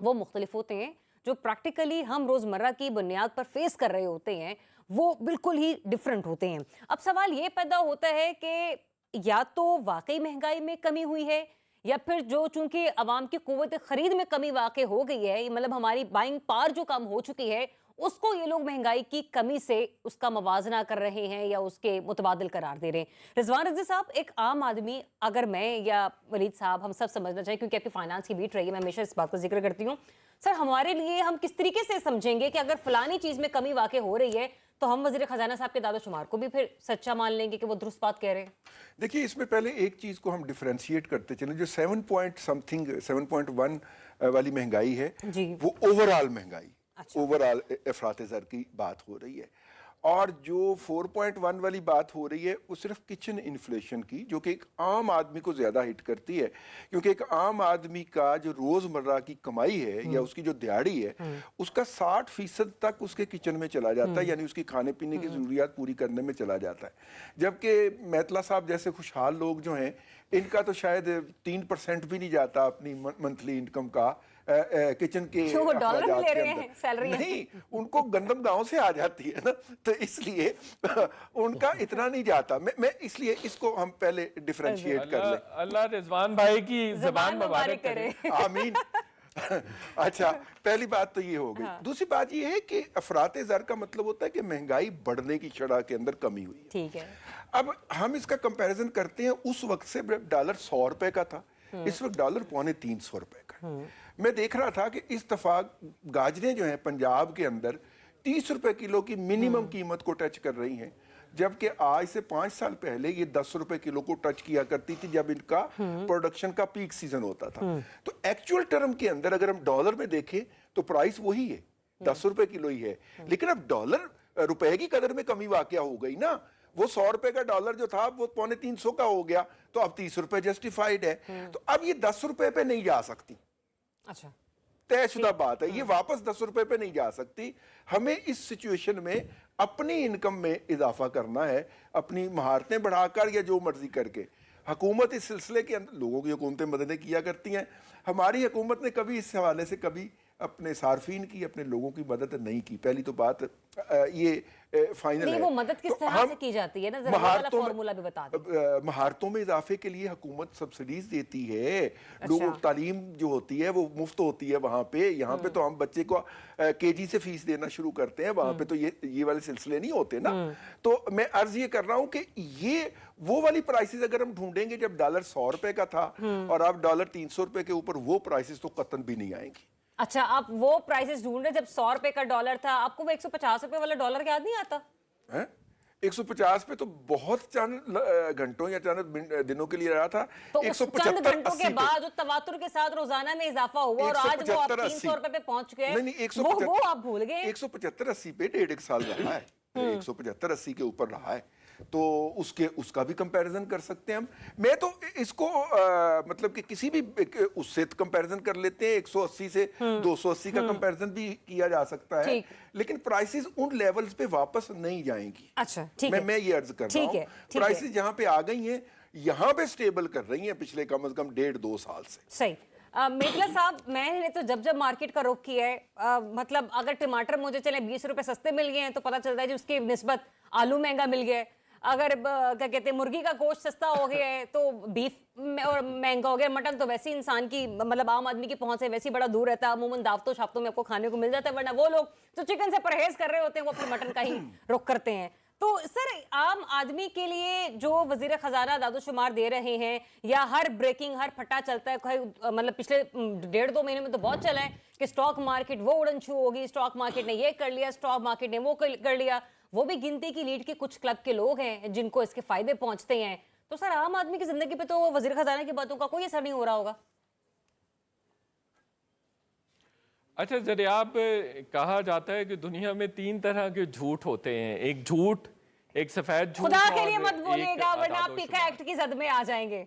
वो मुख्तलिफ होते हैं, जो प्रैक्टिकली हम रोज़मर्रा की बुनियाद पर फेस कर रहे होते हैं वो बिल्कुल ही डिफरेंट होते हैं। अब सवाल ये पैदा होता है कि या तो वाकई महंगाई में कमी हुई है, या फिर जो चूंकि अवाम की कुव्वत ख़रीद में कमी वाक़ई हो गई है, मतलब हमारी बाइंग पावर जो कम हो चुकी है, उसको ये लोग महंगाई की कमी से उसका मवाजना कर रहे हैं या उसके मुतबादिल करार दे रहे हैं। रिजवान रज़ी साहब, एक आम आदमी, अगर मैं या वलीद साहब, हम सब समझना चाहिए क्योंकि आपकी फाइनेंस की बीट रही है, मैं हमेशा इस बात का जिक्र करती हूँ, सर हमारे लिए हम किस तरीके से समझेंगे कि अगर फलानी चीज़ में कमी वाकई हो रही है तो हम वज़ीर ख़जाना साहब के दादोशुमार को भी फिर सच्चा मान लेंगे कि वो दुरुस्त बात कह रहे हैं? देखिए, इसमें पहले एक चीज़ को हम डिफरेंशिएट करते चलें। जो 7.1 वाली महंगाई है, जी। वो ओवरऑल महंगाई, अच्छा। ओवरऑल अफरात ज़र की बात हो रही है। और जो 4.1 वाली बात हो रही है वो सिर्फ किचन इन्फ्लेशन की, जो कि एक आम आदमी को ज़्यादा हिट करती है, क्योंकि एक आम आदमी का जो रोज़मर्रा की कमाई है या उसकी जो दिहाड़ी है, उसका 60% तक उसके किचन में चला जाता है, यानी उसकी खाने पीने की ज़रूरियात पूरी करने में चला जाता है। जबकि मैतला साहब जैसे खुशहाल लोग जो हैं, इनका तो शायद 3% भी नहीं जाता अपनी मंथली इनकम का किचन के क्यों, वो डॉलर में अखराजात ले के रहे अंदर। हैं सैलरी? नहीं, उनको गंदम गांव से आ जाती है ना, तो इसलिए उनका इतना नहीं जाता। मैं इसलिए इसको हम पहले डिफरेंशिएट कर लें। अल्लाह रिजवान भाई की ज़बान ज़बान मुबारक करे। आमीन। अच्छा, पहली बात तो ये हो गई। दूसरी बात ये है कि अफराते ज़र का मतलब होता है कि महंगाई बढ़ने की शरह के अंदर कमी हुई है। ठीक है। अब हम इसका कंपैरिजन करते हैं, उस वक्त से डॉलर 100 रुपए का था, इस वक्त डॉलर 250 रुपए का है। मैं देख रहा था कि इस दफा गाजरें जो हैं पंजाब के अंदर 30 रुपए किलो की मिनिमम कीमत को टच कर रही हैं, जबकि आज से 5 साल पहले ये 10 रुपए किलो को टच किया करती थी जब इनका प्रोडक्शन का पीक सीजन होता था। तो एक्चुअल टर्म के अंदर अगर हम डॉलर में देखें तो प्राइस वही है, 10 रुपए किलो ही है, लेकिन अब डॉलर रुपए की कदर में कमी वाकया हो गई ना। वो 100 रुपए का डॉलर जो था वो 250 का हो गया, तो अब 30 रुपए जस्टिफाइड है। तो अब ये 10 रुपए पे नहीं जा सकती, अच्छा, तयशुदा बात है, ये वापस 10 रुपए पे नहीं जा सकती। हमें इस सिचुएशन में अपनी इनकम में इजाफा करना है, अपनी महारतें बढ़ाकर या जो मर्जी करके। हुकूमत इस सिलसिले के अंदर, लोगों की हुकूमतें मददें किया करती हैं, हमारी हुकूमत ने कभी इस हवाले से कभी अपने सार्फिन की, अपने लोगों की मदद नहीं की। पहली तो बात ये फाइनल नहीं, है। वो मदद किस तो तरह हम से की जाती है ना, जरा वो वाला महारतों में- फॉर्मूला भी बता दें। महारतों में इजाफे के लिए हुकूमत सब्सिडीज देती है। लोगों की तालीम जो होती है वो मुफ्त होती है वहाँ पे। यहाँ पे तो हम बच्चे को केजी से फीस देना शुरू करते हैं, वहाँ पे तो ये वाले सिलसिले नहीं होते ना। तो मैं अर्ज ये कर रहा हूँ कि ये वो वाली प्राइसेस अगर हम ढूंढेंगे जब डॉलर 100 रुपए का था और अब डॉलर 300 रुपए के ऊपर, वो प्राइसेस तो कतन भी नहीं आएंगी। अच्छा, आप वो प्राइसेस ढूंढ रहे जब 100 रुपए का डॉलर था, आपको वो 150 रुपए वाला डॉलर याद नहीं आता? हैं? 150 पे तो बहुत चंद घंटों या चंद दिनों के लिए रहा था। तो उस चंद घंटों के 175-80 बाद जो तवातुर के साथ रोजाना में इजाफा हुआ और आज वो आप 300 रुपए पे पहुंच गए, नहीं, वो आप भूल गए। 175-80 पे 1.5 साल रहा है, 175-80 के ऊपर रहा है, तो उसका भी कंपैरिजन कर सकते हैं हम। मैं तो इसको मतलब कि किसी भी उससे कंपैरिजन कर लेते हैं, 180 से 280 का कंपैरिजन भी किया जा सकता है, लेकिन प्राइसेस उन लेवल्स पे वापस नहीं जाएंगी। अच्छा, ठीक है। मैं ये अर्ज कर रहा हूँ, प्राइसेस जहाँ पे आ गई हैं यहाँ पे स्टेबल कर रही हैं पिछले कम से कम 1.5-2 साल से। सही। मेघला साहब, मैंने तो जब मार्केट का रुख किया है, मतलब अगर टमाटर मुझे चले 20 रुपए सस्ते मिल गए हैं तो पता चलता है जी उसकी निस्बत आलू महंगा मिल गया है। अगर क्या कहते हैं मुर्गी का गोश्त सस्ता हो गया है तो बीफ और महंगा हो गया। मटन तो वैसे ही इंसान की, मतलब आम आदमी की पहुंच से वैसे ही बड़ा दूर रहता है, अमूमन दावतों शाफ्तों में आपको खाने को मिल जाता है, वरना वो लोग जो चिकन से परहेज कर रहे होते हैं वो अपने मटन का ही रुख करते हैं। तो सर, आम आदमी के लिए जो वजीर खजाना दादोशुमार दे रहे हैं या हर ब्रेकिंग, हर फटा चलता है, मतलब पिछले 1.5-2 महीने में तो बहुत चला है कि स्टॉक मार्केट वो उड़न छू होगी, स्टॉक मार्केट ने ये कर लिया, स्टॉक मार्केट ने वो कर लिया, वो भी गिनती की लीड के कुछ क्लब के लोग हैं जिनको इसके फायदे पहुंचते हैं। तो सर, आम आदमी की जिंदगी पे तो वजीर खजाना की बातों का कोई असर नहीं हो रहा होगा। अच्छा जनाब, कहा जाता है कि दुनिया में 3 तरह के झूठ होते हैं, एक झूठ, एक सफेद झूठ, खुदा के लिए और मत एक बोलिएगा वरना आप अदादो पीका एक्ट की जद में आ जाएंगे।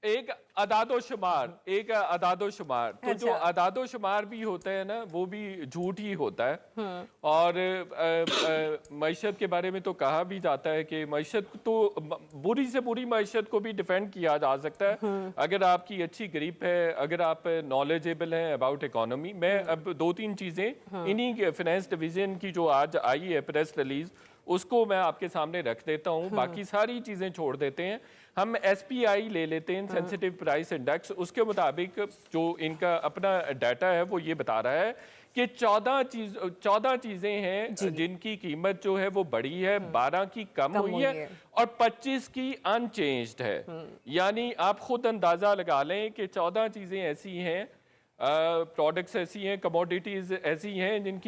एक अदादो शुमार, एक अदादो शुमार। तो जो अदादो शुमार भी होता है ना, वो भी झूठ ही होता है। और मईशत के बारे में तो कहा भी जाता है कि मईशत तो बुरी से बुरी मईशत को भी डिफेंड किया जा सकता है अगर आपकी अच्छी ग्रिप है, अगर आप नॉलेजेबल हैं अबाउट इकोनॉमी। मैं अब 2-3 चीज़ें इन्हीं फाइनेंस डिवीजन की जो आज आई है प्रेस रिलीज, उसको मैं आपके सामने रख देता हूँ, बाकी सारी चीज़ें छोड़ देते हैं। हम SPI ले लेते हैं, सेंसिटिव प्राइस इंडेक्स। उसके मुताबिक जो इनका अपना डाटा है वो ये बता रहा है कि 14 चीज़ें हैं जिनकी कीमत जो है वो बढ़ी है, 12 की कम हुई है और 25 की अनचेंज्ड है। यानी आप खुद अंदाज़ा लगा लें कि 14 चीज़ें ऐसी हैं, प्रोडक्ट्स ऐसी हैं, कमोडिटीज़ ऐसी हैं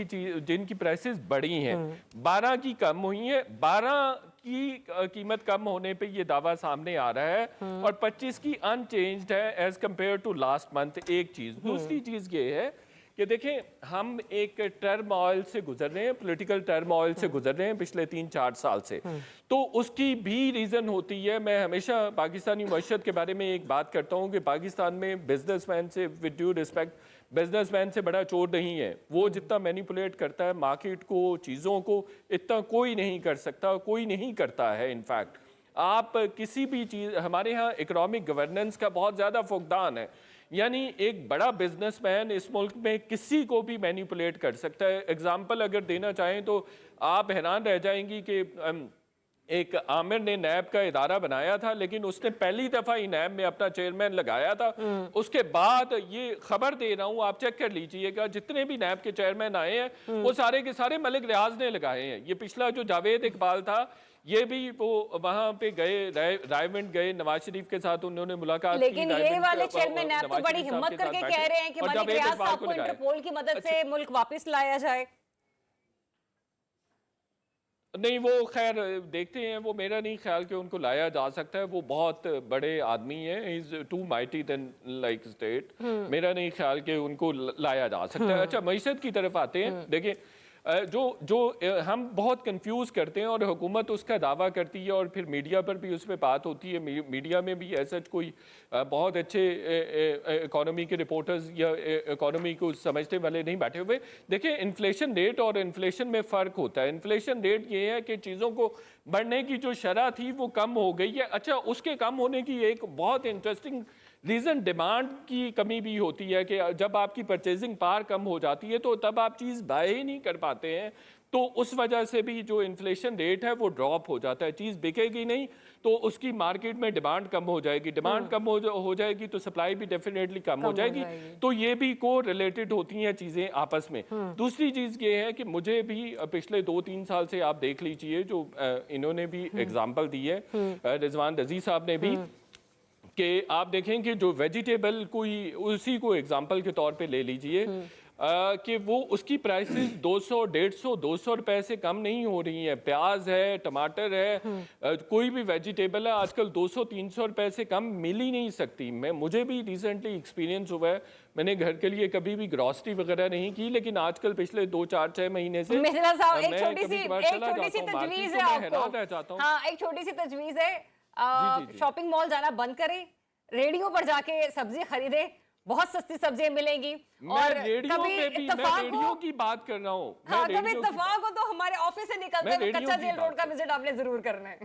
जिनकी प्राइसेस बढ़ी हैं, 12 की कम हुई है। 12 की कीमत कम होने पे ये दावा सामने आ रहा है और 25 की अनचेंज्ड है as compare to last month. एक चीज़, दूसरी चीज़ ये है कि देखें, हम एक टर्मोइल से गुजर रहे हैं, पॉलिटिकल टर्मोइल से गुजर रहे हैं पिछले 3-4 साल से। तो उसकी भी रीज़न होती है। मैं हमेशा पाकिस्तानी मईशत के बारे में एक बात करता हूँ कि पाकिस्तान में बिजनेसमैन से, विद ड्यू रिस्पेक्ट, बिजनेसमैन से बड़ा चोर नहीं है। वो जितना मैनिपुलेट करता है मार्केट को, चीज़ों को, इतना कोई नहीं कर सकता, कोई नहीं करता है। इनफैक्ट आप किसी भी चीज़, हमारे यहाँ इकोनॉमिक गवर्नेंस का बहुत ज़्यादा फुकदान है। यानी एक बड़ा बिजनेसमैन इस मुल्क में किसी को भी मैनिपुलेट कर सकता है। एग्जाम्पल अगर देना चाहें तो आप हैरान रह जाएंगी कि एक आमिर ने नैब का इदारा बनाया था, लेकिन उसने पहली दफ़ा ही नैब में अपना चेयरमैन लगाया था। उसके बाद, ये खबर दे रहा हूँ, आप चेक कर लीजिएगा, जितने भी नैब के चेयरमैन आए हैं वो सारे के सारे मलिक रियाज ने लगाए हैं। ये पिछला जो जावेद इकबाल था, ये भी वो वहां पे गए, रायविंड गए, नवाज शरीफ के साथ उन्होंने मुलाकात की। लेकिन ये वाले चेयरमैन नैब तो बड़ी हिम्मत करके कह रहे हैं कि मलिक रियाज साहब को इंटरपोल की मदद से मुल्क वापस लाया जाए। नहीं, वो खैर देखते हैं, वो मेरा नहीं ख्याल कि उनको लाया जा सकता है। वो बहुत बड़े आदमी हैं, he is too mighty than like state. मेरा नहीं ख्याल कि उनको लाया जा सकता है। अच्छा, मईशत की तरफ आते हैं। देखिए, जो हम बहुत कंफ्यूज करते हैं और हुकूमत उसका दावा करती है और फिर मीडिया पर भी उस पर बात होती है। मीडिया में भी ऐसा कोई बहुत अच्छे इकोनॉमी के रिपोर्टर्स या इकोनॉमी को समझने वाले नहीं बैठे हुए। देखिए, इन्फ्लेशन रेट और इन्फ्लेशन में फ़र्क होता है। इन्फ्लेशन रेट ये है कि चीज़ों को बढ़ने की जो शरह थी वो कम हो गई है। अच्छा, उसके कम होने की एक बहुत इंटरेस्टिंग रीज़न डिमांड की कमी भी होती है कि जब आपकी परचेजिंग पावर कम हो जाती है तो तब आप चीज़ बाय ही नहीं कर पाते हैं। तो उस वजह से भी जो इन्फ्लेशन रेट है वो ड्रॉप हो जाता है। चीज़ बिकेगी नहीं तो उसकी मार्केट में डिमांड कम हो जाएगी। डिमांड कम हो जाएगी तो सप्लाई भी डेफिनेटली कम हो जाएगी। तो ये भी को रिलेटेड होती हैं चीज़ें आपस में। दूसरी चीज़ ये है कि मुझे भी पिछले 2-3 साल से आप देख लीजिए, जो इन्होंने भी एग्जाम्पल दी है, रिजवान रज़ी साहब ने भी, कि आप देखें कि जो वेजिटेबल कोई, उसी को एग्जांपल के तौर पे ले लीजिए कि वो उसकी प्राइसेस 200, 150, 200 रुपए से कम नहीं हो रही हैं। प्याज है, टमाटर है, कोई भी वेजिटेबल है आजकल 200-300 रुपए से कम मिल ही नहीं सकती। मुझे भी रिसेंटली एक्सपीरियंस हुआ है। मैंने घर के लिए कभी भी ग्रॉसरी वगैरह नहीं की, लेकिन आजकल पिछले 2-4-6 महीने से मिथिला साहब, एक छोटी सी तजवीज़ है आपको। हाँ, एक छोटी सी तजवीज़ है, शॉपिंग मॉल जाना बंद करें, रेडियो पर जाके सब्जी खरीदे, बहुत सस्ती सब्जियां मिलेंगी। और कभी रेडियो की बात कर रहा हूँ। हाँ, कभी इत्तेफाक हो तो हमारे ऑफिस से निकलते हुए कच्चा जेल रोड का विजिट आपने जरूर करना है।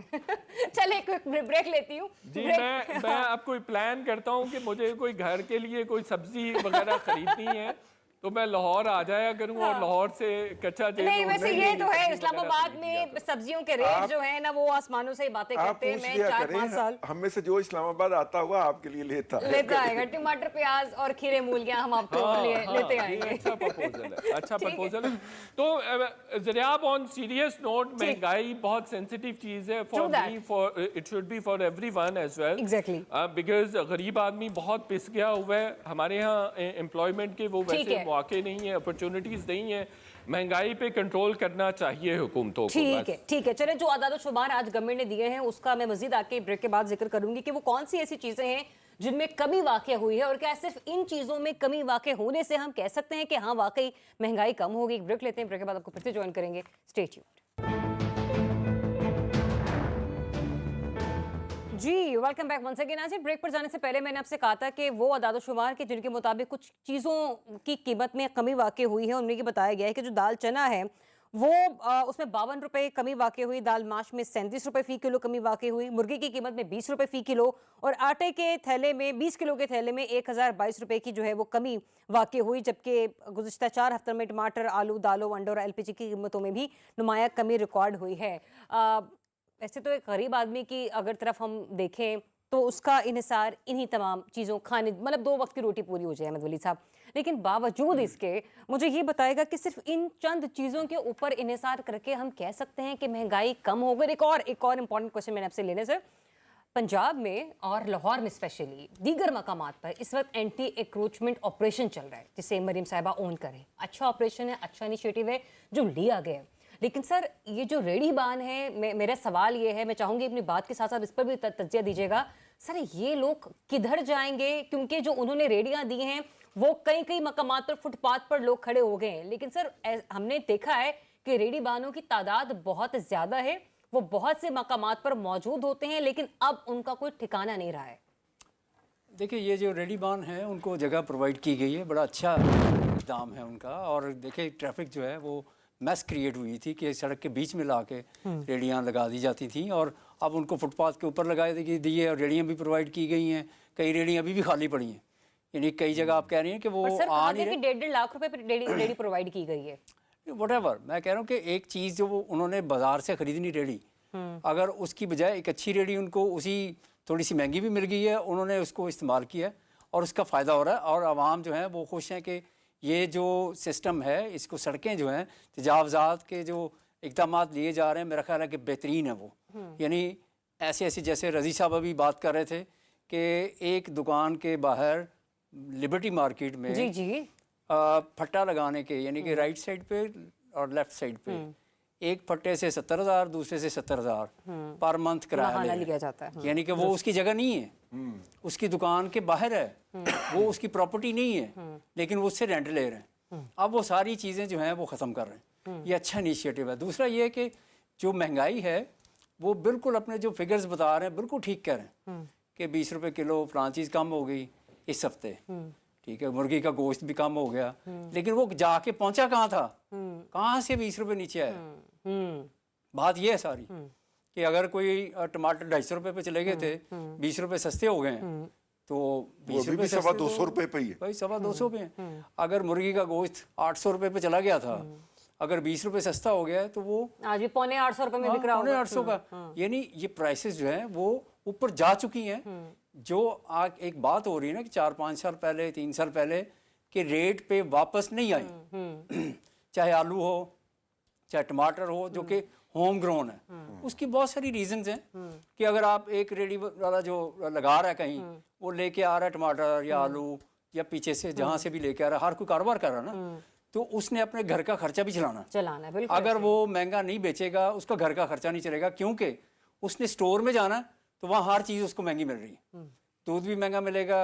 चलिए, क्विक ब्रेक लेती हूँ जी। मैं अब कोई प्लान करता हूँ कि मुझे कोई घर के लिए कोई सब्जी वगैरह खरीदनी है तो मैं लाहौर आ जाया करूँ और लाहौर से कच्चा जेल। नहीं, वैसे ये तो है, इस्लामाबाद में सब्जियों के रेट जो है ना वो आसमानों से ही बातें करते हैं। मैं 4-5 साल हम में से जो इस्लामाबाद आता हुआ आपके लिए लेता आएगा। टमाटर, प्याज और खीरे मूलियां हम आपको लेते आएंगे। अच्छा प्रपोजल है, अच्छा प्रपोजल है। तो ज़रियाब, ऑन सीरियस नोट, महंगाई बहुत सेंसिटिव चीज़ है for me, for it should be for everyone as well. Exactly, because गरीब आदमी बहुत पिस गया हुआ है। हमारे यहाँ एम्प्लॉयमेंट के वो वैसे मौके नहीं है, अपॉर्चुनिटीज नहीं है। महंगाई पे कंट्रोल करना चाहिए हुकूमतों को। ठीक है। चले, जो आदाद शुमार आज गवर्नमेंट ने दिए हैं उसका मैं मजीद आके ब्रेक के बाद जिक्र करूंगी कि वो कौन सी ऐसी चीजें हैं जिनमें कमी वाक़ हुई है और क्या सिर्फ इन चीजों में कमी वाक़ होने से हम कह सकते हैं कि हाँ वाकई महंगाई कम होगी। ब्रेक लेते हैं, ब्रेक के बाद आपको फिर से ज्वाइन करेंगे। Stay tuned. जी, वेलकम बैक वंस अगेन। आज ब्रेक पर जाने से पहले मैंने आपसे कहा था कि वो अदाद शुमार के जिनके मुताबिक कुछ चीज़ों की कीमत में कमी वाक़ हुई है, उनमें ये बताया गया है कि जो दाल चना है वो उसमें 52 रुपए कमी वाक़ई हुई, दाल माश में 37 रुपए फी किलो कमी वाक़ई हुई, मुर्गी की कीमत में 20 रुपए फी किलो और आटे के थैले में 20 किलो के थैले में 1022 रुपए की जो है वो कमी वाक़ई हुई, जबकि गुज़िश्ता 4 हफ्तों में टमाटर, आलू, दालों, अंडों और एलपीजी की कीमतों में भी नुमाया कमी रिकॉर्ड हुई है। वैसे तो एक गरीब आदमी की अगर तरफ हम देखें तो उसका इन्हिसार इन्हीं तमाम चीज़ों खाने मतलब 2 वक्त की रोटी पूरी हो जाए अहमद वली साहब, लेकिन बावजूद इसके मुझे ये बताएगा कि सिर्फ इन चंद चीज़ों के ऊपर इन्हिसार करके हम कह सकते हैं कि महंगाई कम हो गई। एक और इम्पॉर्टेंट क्वेश्चन मैंने आपसे लेने से, पंजाब में और लाहौर में स्पेशली दीगर मकामात पर इस वक्त एंटी एक्रोचमेंट ऑपरेशन चल रहा है जिसे मरीम साहिबा ओन करें। अच्छा ऑपरेशन है, अच्छा इनिशिएटिव है जो लिया गया है, लेकिन सर ये जो रेडी बान है, मेरा सवाल ये है, मैं चाहूँगी अपनी बात के साथ साथ इस पर भी तज्जिया दीजिएगा, सर ये लोग किधर जाएंगे? क्योंकि जो उन्होंने रेडियाँ दी हैं वो कई मकामात पर फुटपाथ पर लोग खड़े हो गए हैं, लेकिन सर हमने देखा है कि रेडी बानों की तादाद बहुत ज़्यादा है, वो बहुत से मकामात पर मौजूद होते हैं, लेकिन अब उनका कोई ठिकाना नहीं रहा है। देखिए ये जो रेडी बान है उनको जगह प्रोवाइड की गई है, बड़ा अच्छा इक़दाम है उनका। और देखिए ट्रैफिक जो है वो मैस क्रिएट हुई थी कि सड़क के बीच में ला के रेडियाँ लगा दी जाती थी, और अब उनको फुटपाथ के ऊपर लगा दी और रेडियाँ भी प्रोवाइड की गई हैं। कई रेडियाँ अभी भी खाली पड़ी हैं, यानी कई जगह आप कह रही हैं कि वो सर आ नहीं कि 1.5 लाख रुपए पर रेडी प्रोवाइड की गई है। व्हाटएवर, मैं कह रहा हूँ कि एक चीज़ जो वो उन्होंने बाजार से खरीदनी रेडी, अगर उसकी बजाय एक अच्छी रेडी उनको उसी थोड़ी सी महंगी भी मिल गई है, उन्होंने उसको इस्तेमाल किया और उसका फ़ायदा हो रहा है, और आवाम जो है वो खुश हैं कि ये जो सिस्टम है इसको सड़कें जो हैं तजावज़ात के जो इक़दाम लिए जा रहे हैं मेरा ख्याल है कि बेहतरीन है वो। यानी ऐसे जैसे रज़ी साहब अभी बात कर रहे थे कि एक दुकान के बाहर लिबर्टी मार्केट में जी फट्टा लगाने के, यानी कि राइट साइड पे और लेफ्ट साइड पे एक फट्टे से 70,000 दूसरे से 70,000 पर मंथ किराया ले लिया जाता है। यानी कि वो उसकी जगह नहीं है, उसकी दुकान के बाहर है, वो उसकी प्रॉपर्टी नहीं है, लेकिन वो उससे रेंट ले रहे हैं। अब वो सारी चीज़ें जो हैं वो ख़त्म कर रहे हैं, ये अच्छा इनिशिएटिव है। दूसरा ये है कि जो महंगाई है वो बिल्कुल अपने जो फिगर्स बता रहे हैं बिल्कुल ठीक कह रहे हैं कि 20 रुपये किलो फलां चीज़ कम हो गई इस हफ्ते, ठीक है, मुर्गी का गोश्त भी कम हो गया, लेकिन वो जाके पहुंचा कहाँ था, कहाँ से 20 रुपये नीचे आया। बात ये है सारी कि अगर कोई टमाटर 250 रुपये पे चले गए थे, 20 रुपये सस्ते हो गए हैं, तो 20 रुपये 200 रुपये पे ही है भाई, 225 पे हैं। अगर मुर्गी का गोश्त 800 रुपये पे चला गया था, अगर 20 रुपये सस्ता हो गया है तो वो आज भी 850 रुपए में बिक रहा होगा। 850 का, यानी ये प्राइसेस जो हैं वो ऊपर जा चुकी हैं। जो आज एक बात हो रही है ना कि 4-5 साल पहले 3 साल पहले के रेट पे वापस नहीं आई, चाहे आलू हो चाहे टमाटर हो जो कि होम ग्रोन है, उसकी बहुत सारी रीजंस हैं कि अगर आप एक रेडी वाला जो लगा रहा है कहीं, वो लेके आ रहा है टमाटर या आलू या पीछे से जहाँ से भी लेके आ रहा है, हर कोई कारोबार कर रहा है ना, तो उसने अपने घर का खर्चा भी चलाना बिल्कुल। अगर वो महंगा नहीं बेचेगा उसका घर का खर्चा नहीं चलेगा, क्योंकि उसने स्टोर में जाना तो वहाँ हर चीज़ उसको महंगी मिल रही है, दूध भी महंगा मिलेगा,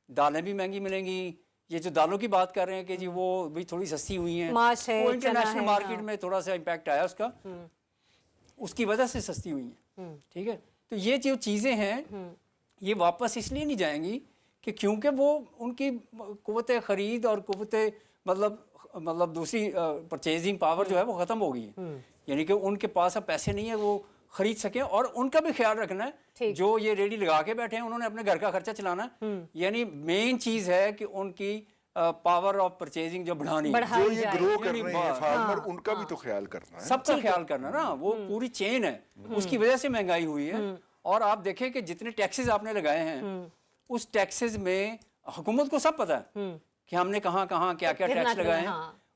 दालें भी महंगी मिलेंगी। ये जो दालों की बात कर रहे हैं कि जी वो भी थोड़ी सस्ती हुई हैं, माश है, वो चना इंटरनेशनल है, मार्केट में थोड़ा सा इम्पैक्ट आया उसका, उसकी वजह से सस्ती हुई हैं, ठीक है। तो ये जो चीज़ें हैं ये वापस इसलिए नहीं जाएंगी कि क्योंकि वो उनकी कुव्वत ख़रीद और कुव्वत मतलब दूसरी परचेजिंग पावर जो है वो ख़त्म हो गई है, यानी कि उनके पास अब पैसे नहीं है वो खरीद सकें। और उनका भी ख्याल रखना है, जो ये रेडी लगा के बैठे हैं उन्होंने अपने घर का खर्चा चलाना है, यानी मेन चीज़ है कि उनकी पावर ऑफ परचेजिंग जो बढ़ानी है, जो ये ग्रो कर यानी रहे हैं फार्मर, उनका भी तो ख्याल करना है, सबका ख्याल करना ना, वो पूरी चेन है, उसकी वजह से महंगाई हुई है। और आप देखें कि जितने टैक्सेस आपने लगाए हैं उस टैक्सेस में हुकूमत को सब पता है कि हमने कहाँ कहाँ क्या क्या टैक्स लगाए हैं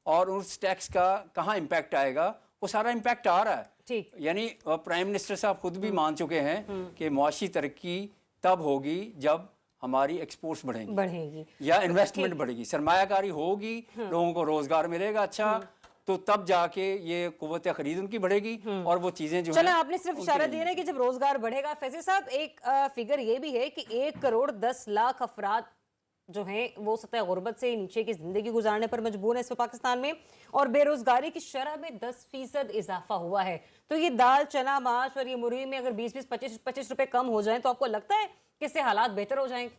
और उस टैक्स का कहाँ इम्पैक्ट आएगा, वो सारा इम्पैक्ट आ रहा है। ठीक, यानी प्राइम मिनिस्टर साहब खुद भी मान चुके हैं कि मुआशी तरक्की तब होगी जब हमारी एक्सपोर्ट्स बढ़ेंगी या इन्वेस्टमेंट बढ़ेगी, सरमायाकारी होगी, लोगों को रोजगार मिलेगा अच्छा, तो तब जाके ये कुव्वत खरीद उनकी बढ़ेगी और वो चीजें जो चलो आपने सिर्फ इशारा दिया ना कि जब रोजगार बढ़ेगा। फैज़ल साहब एक फिगर ये भी है कि 1 करोड़ 10 लाख अफराद जो हैं वो सतह गुर्बत से नीचे की जिंदगी गुजारने पर मजबूर है इस वक्त पाकिस्तान में, और बेरोजगारी की शरह में 10% इजाफा हुआ है। तो ये दाल चना माश और ये मुर्गी में अगर 20-25 रुपए कम हो जाएं तो आपको लगता है कि इससे हालात बेहतर हो जाएंगे?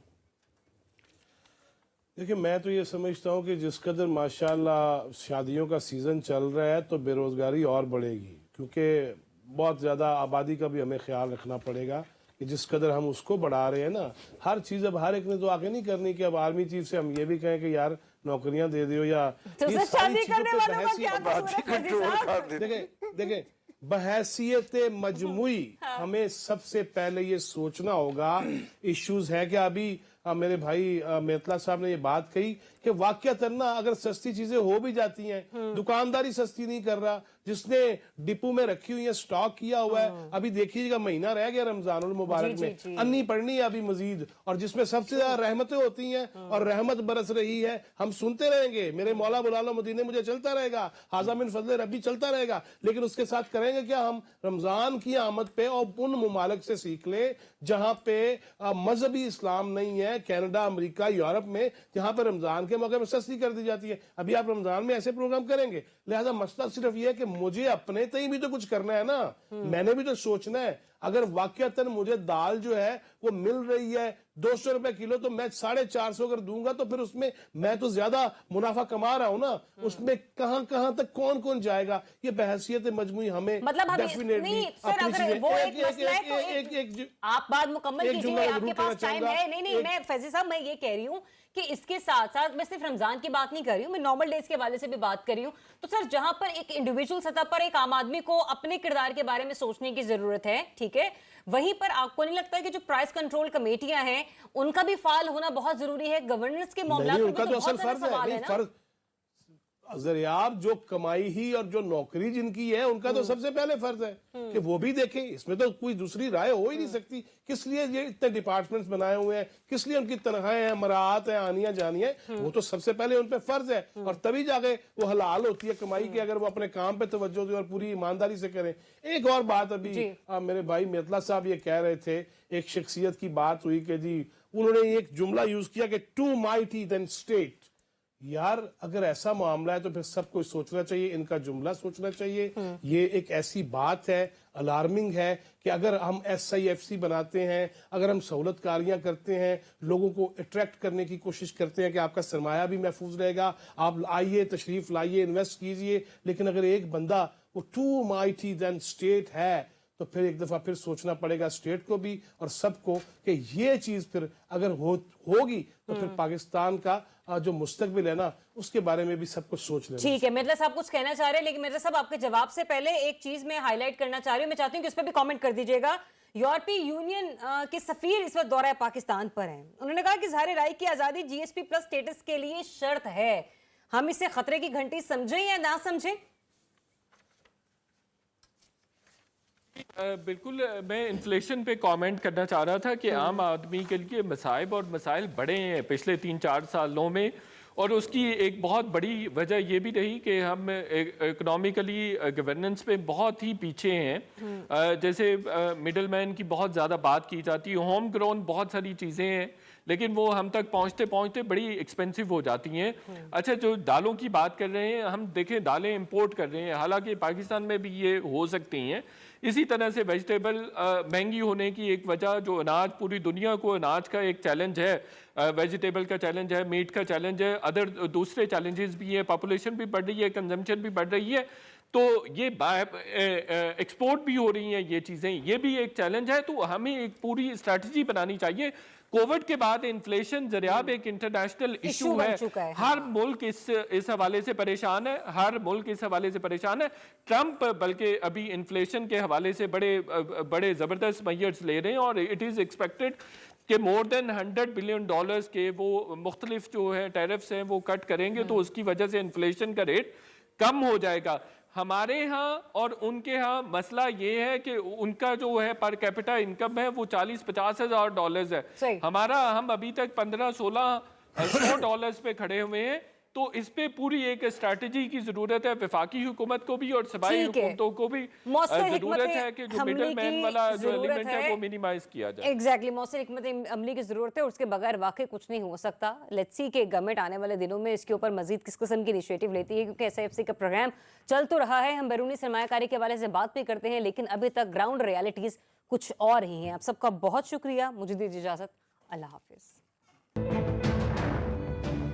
देखिए, मैं तो ये समझता हूँ कि जिस कदर माशाल्लाह शादियों का सीज़न चल रहा है तो बेरोज़गारी और बढ़ेगी, क्योंकि बहुत ज़्यादा आबादी का भी हमें ख्याल रखना पड़ेगा कि जिस कदर हम उसको बढ़ा रहे हैं ना, हर चीज़ अब हर एक ने तो आगे नहीं करनी कि अब आर्मी चीफ से हम ये भी कहें कि यार नौकरियां दे दो या तो ये सर सारी शादी चीज़ों करने पे वालों का बहस ही- क्या कसूर है फैजी साहब? देखें बहैसियत मजमुई हमें सबसे पहले ये सोचना होगा। इश्यूज है कि अभी मेरे भाई मेतला साहब ने ये बात कही कि वाकयातन ना अगर सस्ती चीजें हो भी जाती हैं, दुकानदारी सस्ती नहीं कर रहा, जिसने डिपो में रखी हुई है, स्टॉक किया हुआ है, अभी देखिएगा महीना रह गया रमजानुल मुबारक जी, में, जी। अन्नी पढ़नी है अभी मजीद, और जिसमें सबसे ज्यादा रहमतें होती हैं और रहमत बरस रही है। हम सुनते रहेंगे, मेरे मौला बुलालो मदीने मुझे चलता रहेगा, हाजा मिन फजल रब्बी चलता रहेगा, लेकिन उसके साथ करेंगे क्या हम? रमजान की आमद पे और उन मुमालिक से सीख ले जहां पे मजहबी इस्लाम नहीं है, कनाडा, अमेरिका, यूरोप में, जहां पे रमजान के मौके में सस्ती कर दी जाती है। अभी आप रमजान में ऐसे प्रोग्राम करेंगे। लिहाजा मसला सिर्फ ये है कि मुझे अपने तय भी तो कुछ करना है ना, मैंने भी तो सोचना है। अगर वाकयातन मुझे दाल जो है वो मिल रही है 200 रुपए किलो, तो मैं 450 अगर दूंगा तो फिर उसमें मैं तो ज्यादा मुनाफा कमा रहा हूं ना, उसमें कहां कहां तक कौन कौन जाएगा? ये बहसियत मजमुई हमें मतलब हमें definitely नहीं सर, अपनी अगर चीजें- वो एक- एक मसला है तो एक- एक- आप बात मुकम्मल एक कीजिए, जुमला आपके जरूर पास कहना टाइम चाहूंगा। है। नहीं मैं फैजी साहब मैं ये कह रही हूँ कि इसके साथ साथ मैं सिर्फ रमजान की बात नहीं कर रही हूँ, मैं नॉर्मल डेज के हवाले से भी बात कर रही हूँ। तो सर जहां पर एक इंडिविजुअल सतह पर एक आम आदमी को अपने किरदार के बारे में सोचने की जरूरत है, ठीक है, वहीं पर आपको नहीं लगता है कि जो प्राइस कंट्रोल कमेटियां हैं उनका भी फाल होना बहुत जरूरी है? गवर्नेंस के मामला नहीं, में उनका तो तो बहुत असल सारे फर्ज है। सवाल नहीं, है ना। फर्ज ज़रियाब जो कमाई ही और जो नौकरी जिनकी है उनका तो सबसे पहले फर्ज है कि वो भी देखें। इसमें तो कोई दूसरी राय हो ही नहीं सकती। किस लिए ये इतने डिपार्टमेंट्स बनाए हुए हैं, किस लिए उनकी तनख्वाहें हैं, मराहत है, आनियां जानियां, वो तो सबसे पहले उन पे फर्ज है, और तभी जाके वो हलाल होती है कमाई की, अगर वो अपने काम पे तवज्जो दें और पूरी ईमानदारी से करें। एक और बात अभी मेरे भाई मेतला साहब ये कह रहे थे, एक शख्सियत की बात हुई कि जी उन्होंने एक जुमला यूज किया कि टू माइटी देन स्टेट। यार अगर ऐसा मामला है तो फिर सबको सोचना चाहिए, इनका जुमला सोचना चाहिए। ये एक ऐसी बात है, अलार्मिंग है कि अगर हम SIFC बनाते हैं, अगर हम सहूलतकारियां करते हैं, लोगों को अट्रैक्ट करने की कोशिश करते हैं कि आपका सरमाया भी महफूज रहेगा, आप आइए, तशरीफ लाइए, इन्वेस्ट कीजिए, लेकिन अगर एक बंदा वो टू माइटी देन स्टेट है तो फिर एक दफा फिर सोचना पड़ेगा स्टेट को भी और सबको कि ये चीज फिर अगर होगी तो फिर पाकिस्तान का जो मुस्तकबिल है ना, उसके बारे में भी सबको सोच लेना। ठीक है, मिर्जा साहब कुछ कहना चाह रहे हैं, लेकिन मिर्जा साहब आपके जवाब से पहले एक चीज मैं हाईलाइट करना चाह रही हूँ, मैं चाहती हूँ कि उस पर भी कमेंट कर दीजिएगा। यूरोपीय यूनियन के सफीर इस वक्त दौरा पाकिस्तान पर हैं। उन्होंने कहा कि इज़हार राय की आजादी GSP प्लस स्टेटस के लिए शर्त है। हम इसे खतरे की घंटी समझें या ना समझें? बिल्कुल, मैं इन्फ्लेशन पे कमेंट करना चाह रहा था कि आम आदमी के लिए मसाइब और मसाइल बड़े हैं पिछले 3-4 सालों में, और उसकी एक बहुत बड़ी वजह ये भी रही कि हम इकोनॉमिकली गवर्नेंस पे बहुत ही पीछे हैं। जैसे मिडल मैन की बहुत ज़्यादा बात की जाती है, होम ग्रोन बहुत सारी चीज़ें हैं लेकिन वो हम तक पहुंचते पहुंचते बड़ी एक्सपेंसिव हो जाती हैं। अच्छा, जो दालों की बात कर रहे हैं, हम देखें दालें इंपोर्ट कर रहे हैं, हालांकि पाकिस्तान में भी ये हो सकती हैं। इसी तरह से वेजिटेबल महंगी होने की एक वजह, जो अनाज, पूरी दुनिया को अनाज का एक चैलेंज है, वेजिटेबल का चैलेंज है, मीट का चैलेंज है, अदर दूसरे चैलेंजेस भी हैं, पॉपुलेशन भी बढ़ रही है, कंजम्पशन भी बढ़ रही है, तो ये एक्सपोर्ट भी हो रही हैं ये चीज़ें, ये भी एक चैलेंज है। तो हमें एक पूरी स्ट्रैटेजी बनानी चाहिए। कोविड के बाद इन्फ्लेशन जरियाब एक इंटरनेशनल इशू बन है, चुका है। हर मुल्क इस हवाले से परेशान है, हर मुल्क इस हवाले से परेशान है। ट्रंप बल्कि अभी इन्फ्लेशन के हवाले से बड़े ज़बरदस्त मेजर्स ले रहे हैं, और इट इज़ एक्सपेक्टेड कि मोर देन $100 बिलियन के वो मुख्तलिफ जो है टैरिफ्स हैं वो कट करेंगे, तो उसकी वजह से इन्फ्लेशन का रेट कम हो जाएगा। हमारे यहाँ और उनके यहाँ मसला ये है कि उनका जो है पर कैपिटा इनकम है वो $40-50 हज़ार सही। है, हम अभी तक $1500-1600 पे खड़े हुए हैं। तो इस पे पूरी एक स्ट्रैटेजी की जरूरत है, वफाकी हुकूमत को भी और सूबाई ठीक है। हुकूमतों को भी मौसर जरूरत है कि जो मिडल मैन वाला जो जरूरत एलिमेंट है वो मिनिमाइज किया जाए। एग्जैक्टली, मौसर हिकमत अमली की जरूरत है, और उसके बगैर वाकई कुछ नहीं हो सकता। लेट्स सी कि गवर्नमेंट आने वाले दिनों में इसके ऊपर मजीद किस किस्म की इनिशिएटिव लेती है, क्योंकि SIFC का प्रोग्राम चल तो रहा है, हम बैरूनी सरमायाकारी के हवाले से बात भी करते हैं, लेकिन अभी तक ग्राउंड रियलिटीज कुछ और ही हैं। आप सबका बहुत शुक्रिया, मुझे दीजिए इजाजत, अल्लाह हाफिज।